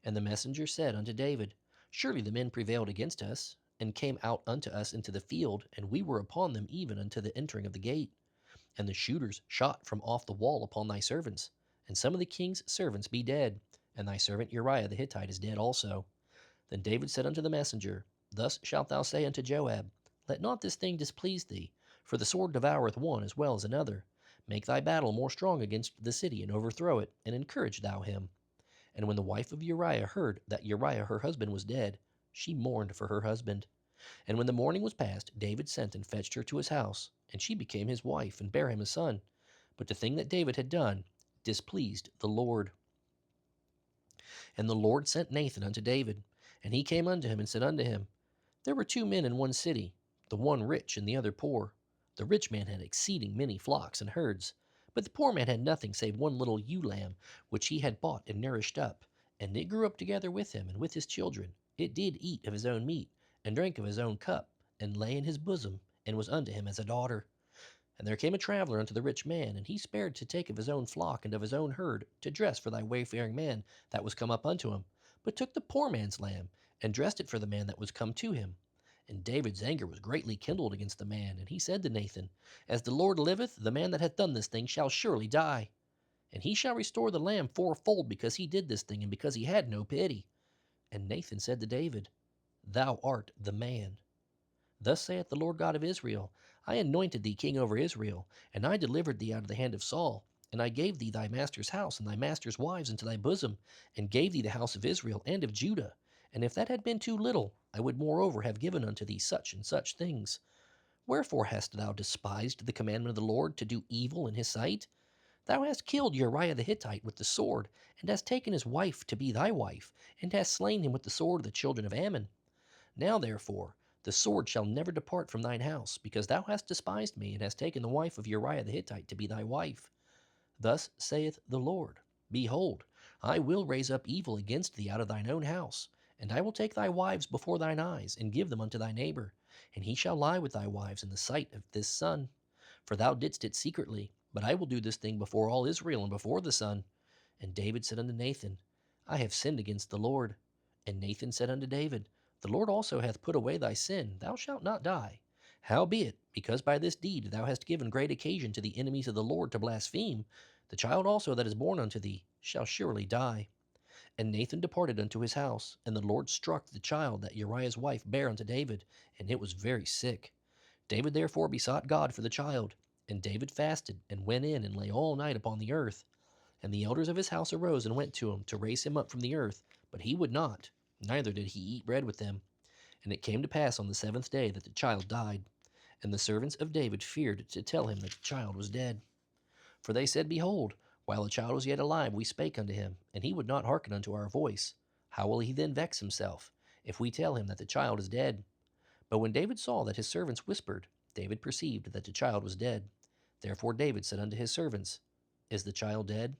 And the messenger said unto David, Surely the men prevailed against us, and came out unto us into the field, and we were upon them even unto the entering of the gate. And the shooters shot from off the wall upon thy servants, and some of the king's servants be dead, and thy servant Uriah the Hittite is dead also. Then David said unto the messenger, Thus shalt thou say unto Joab, Let not this thing displease thee, for the sword devoureth one as well as another. Make thy battle more strong against the city, and overthrow it, and encourage thou him. And when the wife of Uriah heard that Uriah her husband was dead, she mourned for her husband. And when the mourning was past, David sent and fetched her to his house, and she became his wife, and bare him a son. But the thing that David had done displeased the Lord. And the Lord sent Nathan unto David, and he came unto him, and said unto him, There were 2 men in one city, the one rich and the other poor. The rich man had exceeding many flocks and herds, but the poor man had nothing save one little ewe lamb, which he had bought and nourished up. And it grew up together with him and with his children. It did eat of his own meat, and drank of his own cup, and lay in his bosom, and was unto him as a daughter. And there came a traveler unto the rich man, and he spared to take of his own flock and of his own herd, to dress for thy wayfaring man that was come up unto him, but took the poor man's lamb, and dressed it for the man that was come to him. And David's anger was greatly kindled against the man, and he said to Nathan, As the Lord liveth, the man that hath done this thing shall surely die. And he shall restore the lamb fourfold, because he did this thing, and because he had no pity. And Nathan said to David, Thou art the man. Thus saith the Lord God of Israel, I anointed thee king over Israel, and I delivered thee out of the hand of Saul. And I gave thee thy master's house and thy master's wives into thy bosom, and gave thee the house of Israel and of Judah. And if that had been too little, I would moreover have given unto thee such and such things. Wherefore hast thou despised the commandment of the Lord to do evil in his sight? Thou hast killed Uriah the Hittite with the sword, and hast taken his wife to be thy wife, and hast slain him with the sword of the children of Ammon. Now therefore, the sword shall never depart from thine house, because thou hast despised me, and hast taken the wife of Uriah the Hittite to be thy wife. Thus saith the Lord, Behold, I will raise up evil against thee out of thine own house, and I will take thy wives before thine eyes, and give them unto thy neighbor, and he shall lie with thy wives in the sight of this sun. For thou didst it secretly, but I will do this thing before all Israel and before the sun. And David said unto Nathan, I have sinned against the Lord. And Nathan said unto David, The Lord also hath put away thy sin, thou shalt not die. Howbeit, because by this deed thou hast given great occasion to the enemies of the Lord to blaspheme, the child also that is born unto thee shall surely die. And Nathan departed unto his house, and the Lord struck the child that Uriah's wife bare unto David, and it was very sick. David therefore besought God for the child, and David fasted, and went in and lay all night upon the earth. And the elders of his house arose and went to him to raise him up from the earth, but he would not, neither did he eat bread with them. And it came to pass on the 7th day that the child died. And the servants of David feared to tell him that the child was dead. For they said, Behold, while the child was yet alive, we spake unto him, and he would not hearken unto our voice. How will he then vex himself, if we tell him that the child is dead? But when David saw that his servants whispered, David perceived that the child was dead. Therefore David said unto his servants, Is the child dead?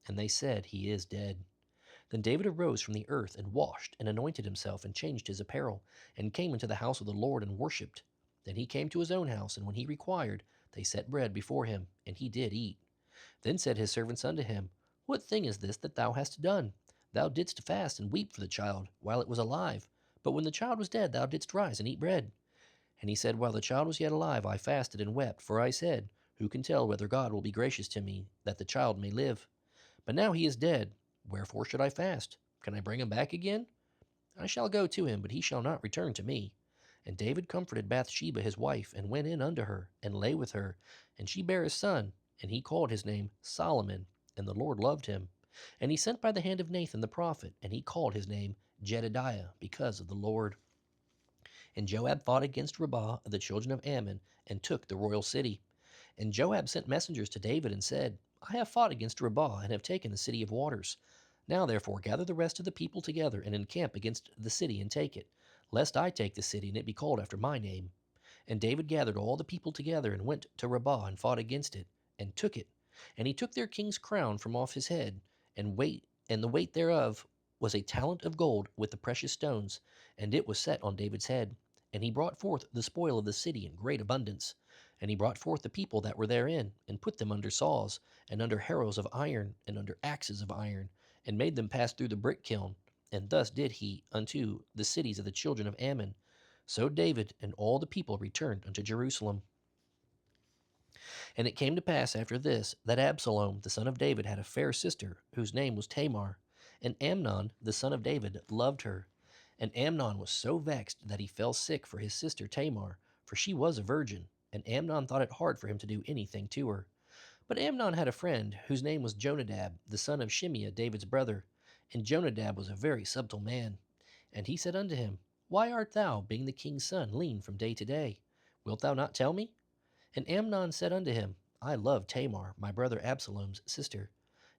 And they said, He is dead. Then David arose from the earth, and washed, and anointed himself, and changed his apparel, and came into the house of the Lord, and worshipped. Then he came to his own house, and when he required, they set bread before him, and he did eat. Then said his servants unto him, What thing is this that thou hast done? Thou didst fast and weep for the child, while it was alive. But when the child was dead, thou didst rise and eat bread. And he said, While the child was yet alive, I fasted and wept, for I said, Who can tell whether God will be gracious to me, that the child may live? But now he is dead. Wherefore should I fast? Can I bring him back again? I shall go to him, but he shall not return to me. And David comforted Bathsheba his wife, and went in unto her, and lay with her. And she bare a son, and he called his name Solomon, and the Lord loved him. And he sent by the hand of Nathan the prophet, and he called his name Jedidiah, because of the Lord. And Joab fought against Rabbah of the children of Ammon, and took the royal city. And Joab sent messengers to David, and said, I have fought against Rabbah, and have taken the city of waters. Now therefore gather the rest of the people together, and encamp against the city, and take it, lest I take the city, and it be called after my name. And David gathered all the people together, and went to Rabbah, and fought against it. and took it. And he took their king's crown from off his head, and the weight thereof was a talent of gold with the precious stones, and it was set on David's head. And he brought forth the spoil of the city in great abundance. And he brought forth the people that were therein, and put them under saws, and under harrows of iron, and under axes of iron, and made them pass through the brick kiln. And thus did he unto the cities of the children of Ammon. So David and all the people returned unto Jerusalem. And it came to pass after this, that Absalom the son of David had a fair sister, whose name was Tamar. And Amnon the son of David loved her. And Amnon was so vexed that he fell sick for his sister Tamar, for she was a virgin. And Amnon thought it hard for him to do anything to her. But Amnon had a friend, whose name was Jonadab, the son of Shimeah, David's brother. And Jonadab was a very subtle man. And he said unto him, Why art thou, being the king's son, lean from day to day? Wilt thou not tell me? And Amnon said unto him, I love Tamar, my brother Absalom's sister.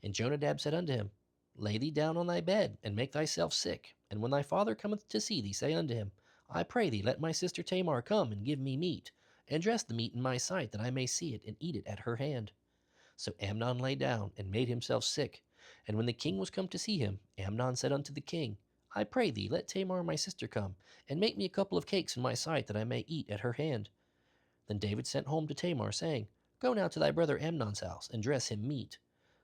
And Jonadab said unto him, Lay thee down on thy bed, and make thyself sick. And when thy father cometh to see thee, say unto him, I pray thee, let my sister Tamar come and give me meat, and dress the meat in my sight, that I may see it, and eat it at her hand. So Amnon lay down, and made himself sick. And when the king was come to see him, Amnon said unto the king, I pray thee, let Tamar my sister come, and make me a couple of cakes in my sight, that I may eat at her hand. Then David sent home to Tamar, saying, Go now to thy brother Amnon's house, and dress him meat.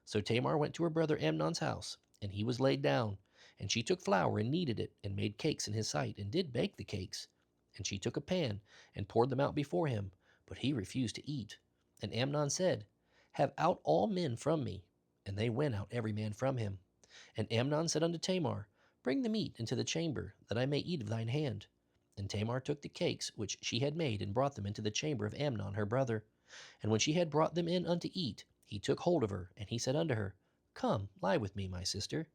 So Tamar went to her brother Amnon's house, and he was laid down. And she took flour, and kneaded it, and made cakes in his sight, and did bake the cakes. And she took a pan, and poured them out before him, but he refused to eat. And Amnon said, Have out all men from me. And they went out every man from him. And Amnon said unto Tamar, Bring the meat into the chamber, that I may eat of thine hand. And Tamar took the cakes which she had made, and brought them into the chamber of Amnon her brother. And when she had brought them in unto eat, he took hold of her, and he said unto her, Come, lie with me, my sister.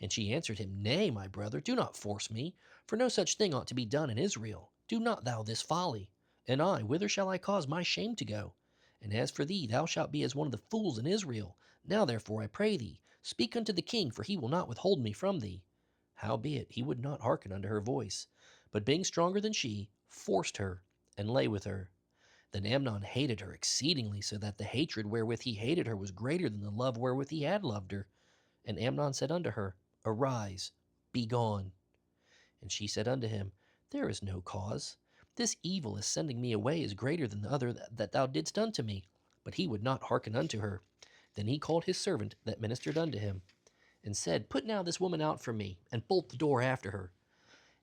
And she answered him, Nay, my brother, do not force me, for no such thing ought to be done in Israel. Do not thou this folly. And I, whither shall I cause my shame to go? And as for thee, thou shalt be as one of the fools in Israel. Now therefore, I pray thee, speak unto the king, for he will not withhold me from thee. Howbeit he would not hearken unto her voice, but being stronger than she, forced her, and lay with her. Then Amnon hated her exceedingly, so that the hatred wherewith he hated her was greater than the love wherewith he had loved her. And Amnon said unto her, Arise, be gone. And she said unto him, There is no cause. This evil is sending me away is greater than the other that thou didst unto me. But he would not hearken unto her. Then he called his servant that ministered unto him, and said, Put now this woman out from me, and bolt the door after her.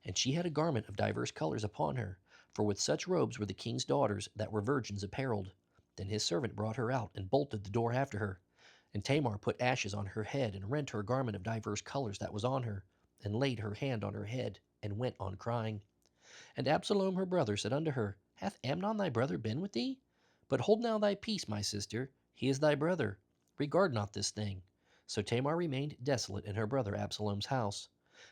And she had a garment of divers colors upon her, for with such robes were the king's daughters that were virgins apparelled. Then his servant brought her out, and bolted the door after her. And Tamar put ashes on her head, and rent her garment of divers colors that was on her, and laid her hand on her head, and went on crying. And Absalom her brother said unto her, Hath Amnon thy brother been with thee? But hold now thy peace, my sister, he is thy brother. Regard not this thing. So Tamar remained desolate in her brother Absalom's house.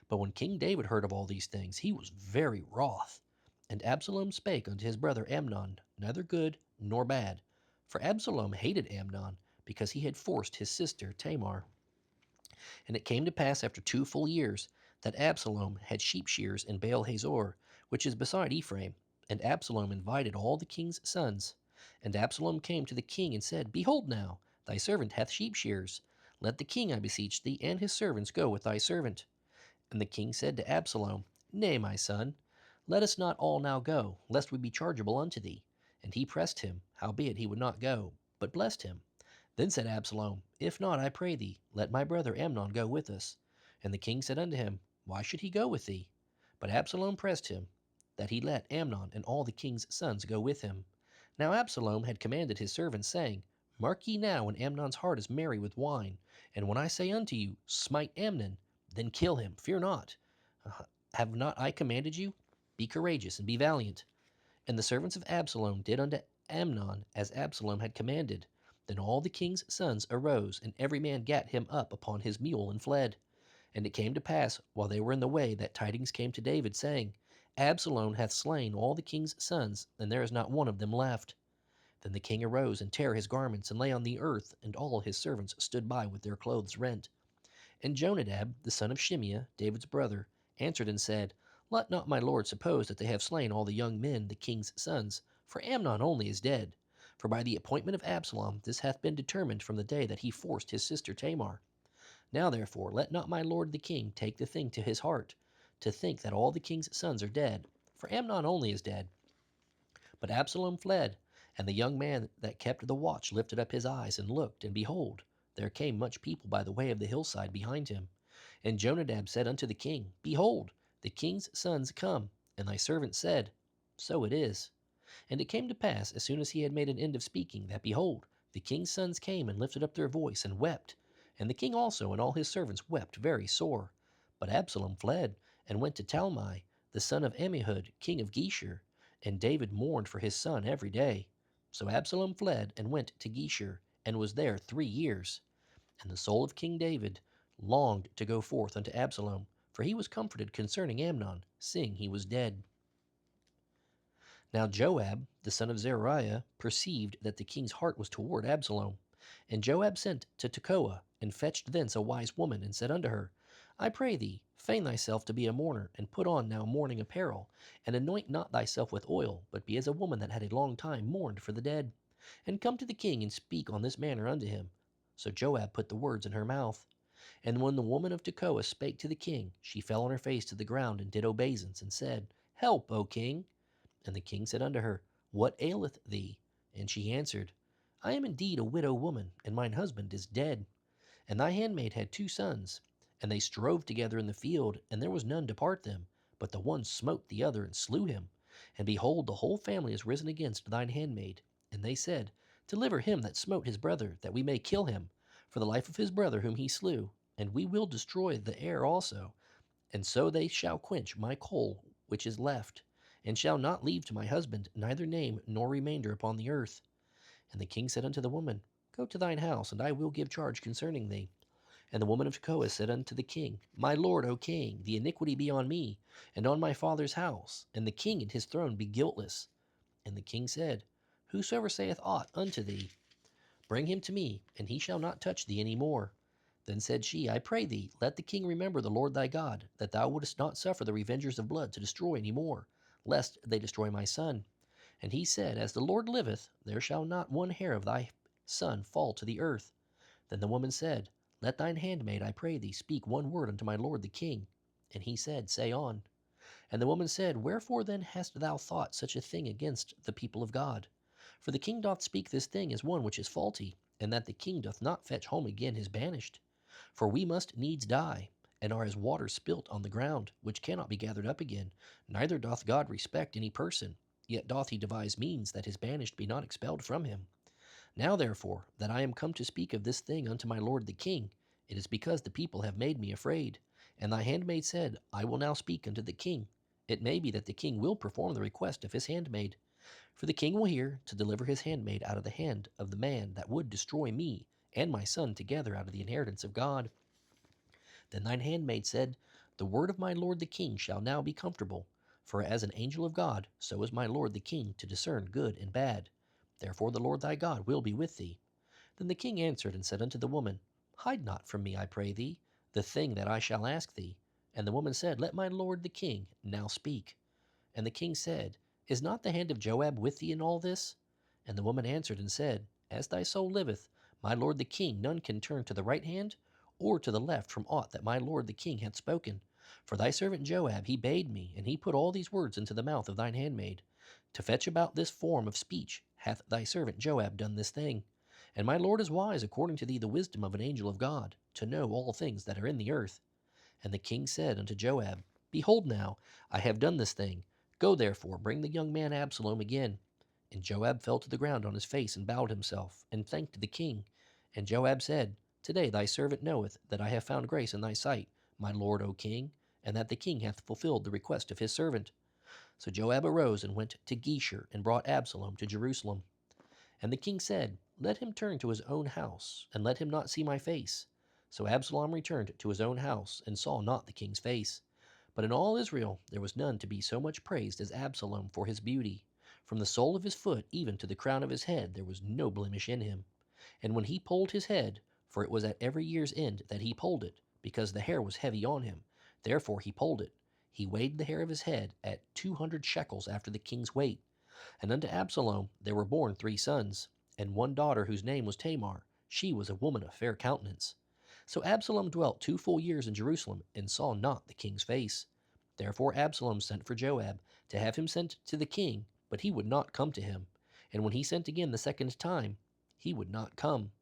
But when King David heard of all these things, he was very wroth. And Absalom spake unto his brother Amnon, neither good nor bad. For Absalom hated Amnon, because he had forced his sister Tamar. And it came to pass after 2 full years, that Absalom had sheep shears in Baal Hazor, which is beside Ephraim. And Absalom invited all the king's sons. And Absalom came to the king and said, Behold now, thy servant hath sheep shears. Let the king, I beseech thee, and his servants go with thy servant. And the king said to Absalom, Nay, my son, let us not all now go, lest we be chargeable unto thee. And he pressed him, howbeit he would not go, but blessed him. Then said Absalom, If not, I pray thee, let my brother Amnon go with us. And the king said unto him, Why should he go with thee? But Absalom pressed him, that he let Amnon and all the king's sons go with him. Now Absalom had commanded his servants, saying, Mark ye now when Amnon's heart is merry with wine, and when I say unto you, Smite Amnon, then kill him, fear not. Have not I commanded you? Be courageous and be valiant. And the servants of Absalom did unto Amnon as Absalom had commanded. Then all the king's sons arose, and every man gat him up upon his mule and fled. And it came to pass, while they were in the way, that tidings came to David, saying, Absalom hath slain all the king's sons, and there is not one of them left. Then the king arose, and tare his garments, and lay on the earth, and all his servants stood by with their clothes rent. And Jonadab, the son of Shimeah, David's brother, answered and said, Let not my lord suppose that they have slain all the young men, the king's sons, for Amnon only is dead. For by the appointment of Absalom this hath been determined from the day that he forced his sister Tamar. Now therefore let not my lord the king take the thing to his heart, to think that all the king's sons are dead. For Amnon only is dead. But Absalom fled, and the young man that kept the watch lifted up his eyes and looked, and behold, there came much people by the way of the hillside behind him. And Jonadab said unto the king, Behold, the king's sons come. And thy servant said, So it is. And it came to pass, as soon as he had made an end of speaking, that, behold, the king's sons came and lifted up their voice and wept. And the king also and all his servants wept very sore. But Absalom fled, and went to Talmai, the son of Ammihud, king of Geshur. And David mourned for his son every day. So Absalom fled, and went to Geshur, and was there 3 years. And the soul of King David longed to go forth unto Absalom, for he was comforted concerning Amnon, seeing he was dead. Now Joab, the son of Zeruiah, perceived that the king's heart was toward Absalom. And Joab sent to Tekoa, and fetched thence a wise woman, and said unto her, I pray thee, feign thyself to be a mourner, and put on now mourning apparel, and anoint not thyself with oil, but be as a woman that had a long time mourned for the dead. And come to the king, and speak on this manner unto him. So Joab put the words in her mouth. And when the woman of Tekoa spake to the king, she fell on her face to the ground, and did obeisance, and said, Help, O king. And the king said unto her, What aileth thee? And she answered, I am indeed a widow woman, and mine husband is dead. And thy handmaid had 2 sons, and they strove together in the field, and there was none to part them. But the one smote the other, and slew him. And behold, the whole family is risen against thine handmaid. And they said, Deliver him that smote his brother, that we may kill him, for the life of his brother whom he slew. And we will destroy the heir also. And so they shall quench my coal which is left, and shall not leave to my husband neither name nor remainder upon the earth. And the king said unto the woman, Go to thine house, and I will give charge concerning thee. And the woman of Tekoa said unto the king, My lord, O king, the iniquity be on me, and on my father's house, and the king and his throne be guiltless. And the king said, Whosoever saith aught unto thee, bring him to me, and he shall not touch thee any more. Then said she, I pray thee, let the king remember the Lord thy God, that thou wouldest not suffer the revengers of blood to destroy any more, lest they destroy my son. And he said, As the Lord liveth, there shall not one hair of thy son fall to the earth. Then the woman said, Let thine handmaid, I pray thee, speak one word unto my lord the king. And he said, Say on. And the woman said, Wherefore then hast thou thought such a thing against the people of God? For the king doth speak this thing as one which is faulty, and that the king doth not fetch home again his banished. For we must needs die, and are as water spilt on the ground, which cannot be gathered up again. Neither doth God respect any person, yet doth he devise means that his banished be not expelled from him. Now therefore, that I am come to speak of this thing unto my lord the king, it is because the people have made me afraid. And thy handmaid said, I will now speak unto the king. It may be that the king will perform the request of his handmaid. For the king will hear to deliver his handmaid out of the hand of the man that would destroy me and my son together out of the inheritance of God. Then thine handmaid said, The word of my lord the king shall now be comfortable. For as an angel of God, so is my lord the king to discern good and bad. Therefore the Lord thy God will be with thee. Then the king answered and said unto the woman, Hide not from me, I pray thee, the thing that I shall ask thee. And the woman said, Let my lord the king now speak. And the king said, Is not the hand of Joab with thee in all this? And the woman answered and said, As thy soul liveth, my lord the king none can turn to the right hand or to the left from aught that my lord the king hath spoken. For thy servant Joab he bade me, and he put all these words into the mouth of thine handmaid. To fetch about this form of speech hath thy servant Joab done this thing. And my lord is wise according to thee the wisdom of an angel of God, to know all things that are in the earth. And the king said unto Joab, Behold now, I have done this thing. Go therefore, bring the young man Absalom again. And Joab fell to the ground on his face, and bowed himself, and thanked the king. And Joab said, Today thy servant knoweth that I have found grace in thy sight, my lord, O king, and that the king hath fulfilled the request of his servant. So Joab arose and went to Geshur, and brought Absalom to Jerusalem. And the king said, Let him turn to his own house, and let him not see my face. So Absalom returned to his own house, and saw not the king's face. But in all Israel there was none to be so much praised as Absalom for his beauty. From the sole of his foot even to the crown of his head there was no blemish in him. And when he polled his head, for it was at every year's end that he polled it, because the hair was heavy on him, therefore he polled it, he weighed the hair of his head at 200 shekels after the king's weight. And unto Absalom there were born 3 sons, and one daughter whose name was Tamar. She was a woman of fair countenance. So Absalom dwelt 2 full years in Jerusalem, and saw not the king's face. Therefore Absalom sent for Joab, to have him sent to the king, but he would not come to him. And when he sent again the second time, he would not come.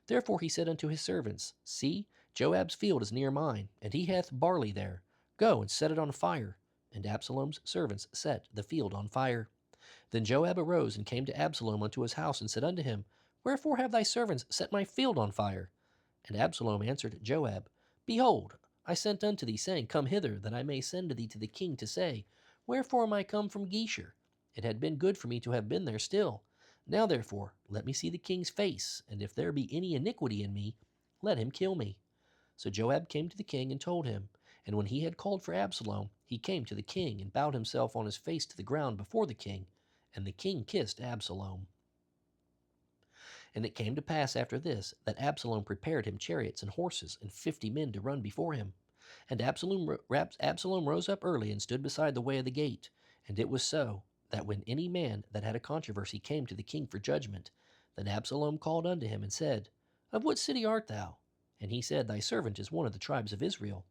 Therefore he said unto his servants, See, Joab's field is near mine, and he hath barley there. Go and set it on fire. And Absalom's servants set the field on fire. Then Joab arose and came to Absalom unto his house, and said unto him, Wherefore have thy servants set my field on fire? And Absalom answered Joab, Behold, I sent unto thee, saying, Come hither, that I may send thee to the king to say, Wherefore am I come from Geshur? It had been good for me to have been there still. Now therefore let me see the king's face, and if there be any iniquity in me, let him kill me. So Joab came to the king and told him. And when he had called for Absalom, he came to the king, and bowed himself on his face to the ground before the king. And the king kissed Absalom. And it came to pass after this, that Absalom prepared him chariots and horses, and 50 men to run before him. And Absalom rose up early, and stood beside the way of the gate. And it was so, that when any man that had a controversy came to the king for judgment, then Absalom called unto him, and said, Of what city art thou? And he said, Thy servant is one of the tribes of Israel.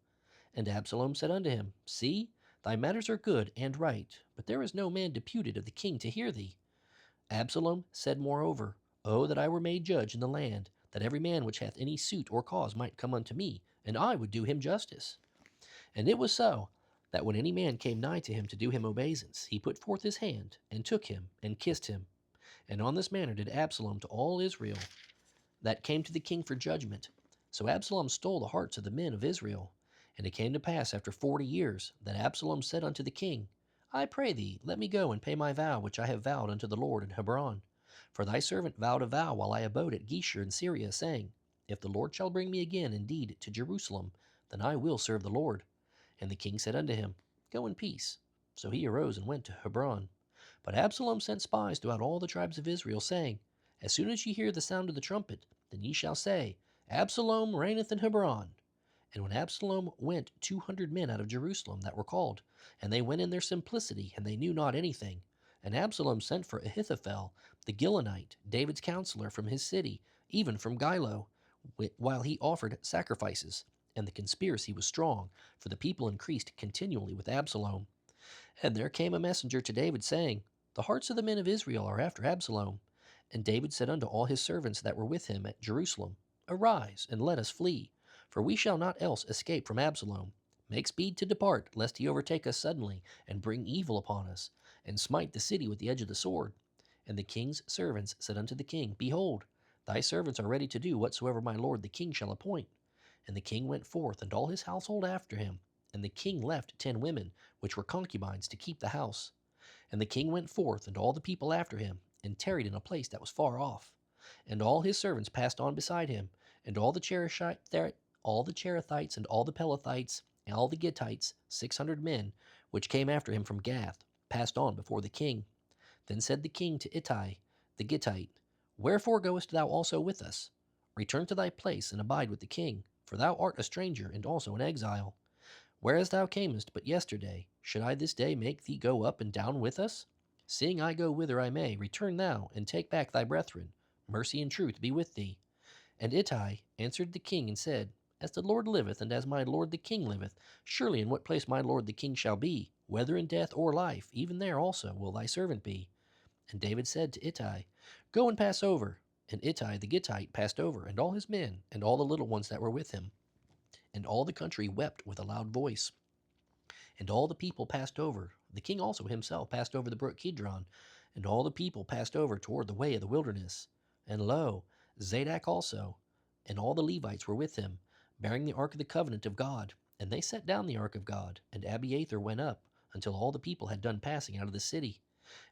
And Absalom said unto him, See, thy matters are good and right, but there is no man deputed of the king to hear thee. Absalom said moreover, Oh, that I were made judge in the land, that every man which hath any suit or cause might come unto me, and I would do him justice. And it was so, that when any man came nigh to him to do him obeisance, he put forth his hand, and took him, and kissed him. And on this manner did Absalom to all Israel that came to the king for judgment. So Absalom stole the hearts of the men of Israel. And it came to pass after 40 years, that Absalom said unto the king, I pray thee, let me go and pay my vow which I have vowed unto the Lord in Hebron. For thy servant vowed a vow while I abode at Geshur in Syria, saying, If the Lord shall bring me again indeed to Jerusalem, then I will serve the Lord. And the king said unto him, Go in peace. So he arose and went to Hebron. But Absalom sent spies throughout all the tribes of Israel, saying, As soon as ye hear the sound of the trumpet, then ye shall say, Absalom reigneth in Hebron. And when Absalom went 200 men out of Jerusalem that were called, and they went in their simplicity, and they knew not anything. And Absalom sent for Ahithophel, the Gilonite, David's counselor, from his city, even from Gilo, while he offered sacrifices. And the conspiracy was strong, for the people increased continually with Absalom. And there came a messenger to David, saying, The hearts of the men of Israel are after Absalom. And David said unto all his servants that were with him at Jerusalem, Arise, and let us flee, for we shall not else escape from Absalom. Make speed to depart, lest he overtake us suddenly, and bring evil upon us, and smite the city with the edge of the sword. And the king's servants said unto the king, Behold, thy servants are ready to do whatsoever my lord the king shall appoint. And the king went forth, and all his household after him. And the king left 10 women, which were concubines, to keep the house. And the king went forth, and all the people after him, and tarried in a place that was far off. And all his servants passed on beside him, and all the Cherethites, and all the Pelethites, and all the Gittites, 600 men, which came after him from Gath, passed on before the king. Then said the king to Ittai the Gittite, Wherefore goest thou also with us? Return to thy place, and abide with the king, for thou art a stranger, and also an exile. Whereas thou camest but yesterday, should I this day make thee go up and down with us? Seeing I go whither I may, return thou, and take back thy brethren. Mercy and truth be with thee. And Ittai answered the king, and said, As the Lord liveth, and as my lord the king liveth, surely in what place my lord the king shall be, whether in death or life, even there also will thy servant be. And David said to Ittai, Go and pass over. And Ittai the Gittite passed over, and all his men, and all the little ones that were with him. And all the country wept with a loud voice. And all the people passed over. The king also himself passed over the brook Kidron, and all the people passed over toward the way of the wilderness. And lo, Zadok also, and all the Levites were with him, bearing the ark of the covenant of God. And they set down the ark of God, and Abiathar went up, until all the people had done passing out of the city.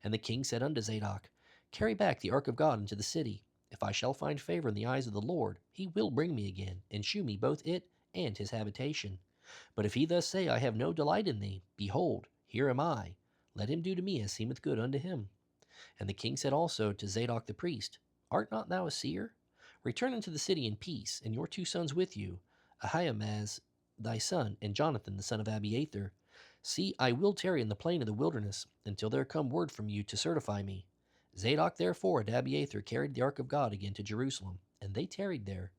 And the king said unto Zadok, Carry back the ark of God into the city. If I shall find favor in the eyes of the Lord, he will bring me again, and shew me both it and his habitation. But if he thus say, I have no delight in thee, behold, here am I. Let him do to me as seemeth good unto him. And the king said also to Zadok the priest, Art not thou a seer? Return into the city in peace, and your 2 sons with you, Ahimaaz thy son, and Jonathan the son of Abiathar. See, I will tarry in the plain of the wilderness until there come word from you to certify me. Zadok therefore and Abiathar carried the ark of God again to Jerusalem, and they tarried there.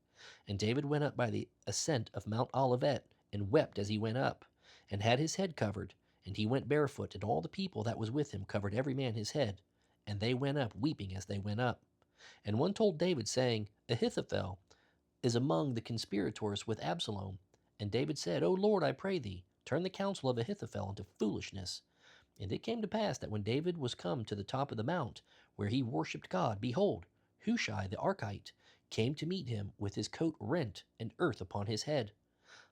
And David went up by the ascent of Mount Olivet, and wept as he went up, and had his head covered. And he went barefoot, and all the people that was with him covered every man his head. And they went up, weeping as they went up. And one told David, saying, Ahithophel is among the conspirators with Absalom. And David said, O Lord, I pray thee, turn the counsel of Ahithophel into foolishness. And it came to pass that when David was come to the top of the mount, where he worshipped God, behold, Hushai the Archite came to meet him with his coat rent and earth upon his head.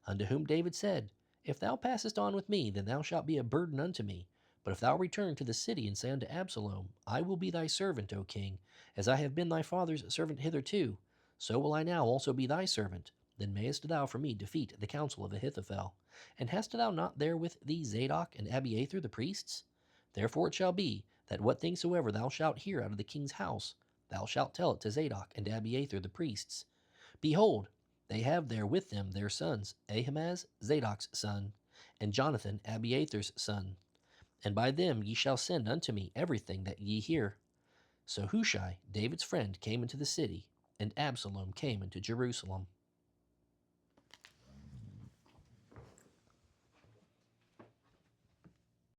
Unto whom David said, If thou passest on with me, then thou shalt be a burden unto me. But if thou return to the city and say unto Absalom, I will be thy servant, O king, as I have been thy father's servant hitherto, so will I now also be thy servant. Then mayest thou for me defeat the counsel of Ahithophel. And hast thou not there with thee Zadok and Abiathar the priests? Therefore it shall be, that what things soever thou shalt hear out of the king's house, thou shalt tell it to Zadok and Abiathar the priests. Behold, they have there with them their sons, Ahimaaz, Zadok's son, and Jonathan, Abiathar's son. And by them ye shall send unto me everything that ye hear. So Hushai, David's friend, came into the city, and Absalom came into Jerusalem.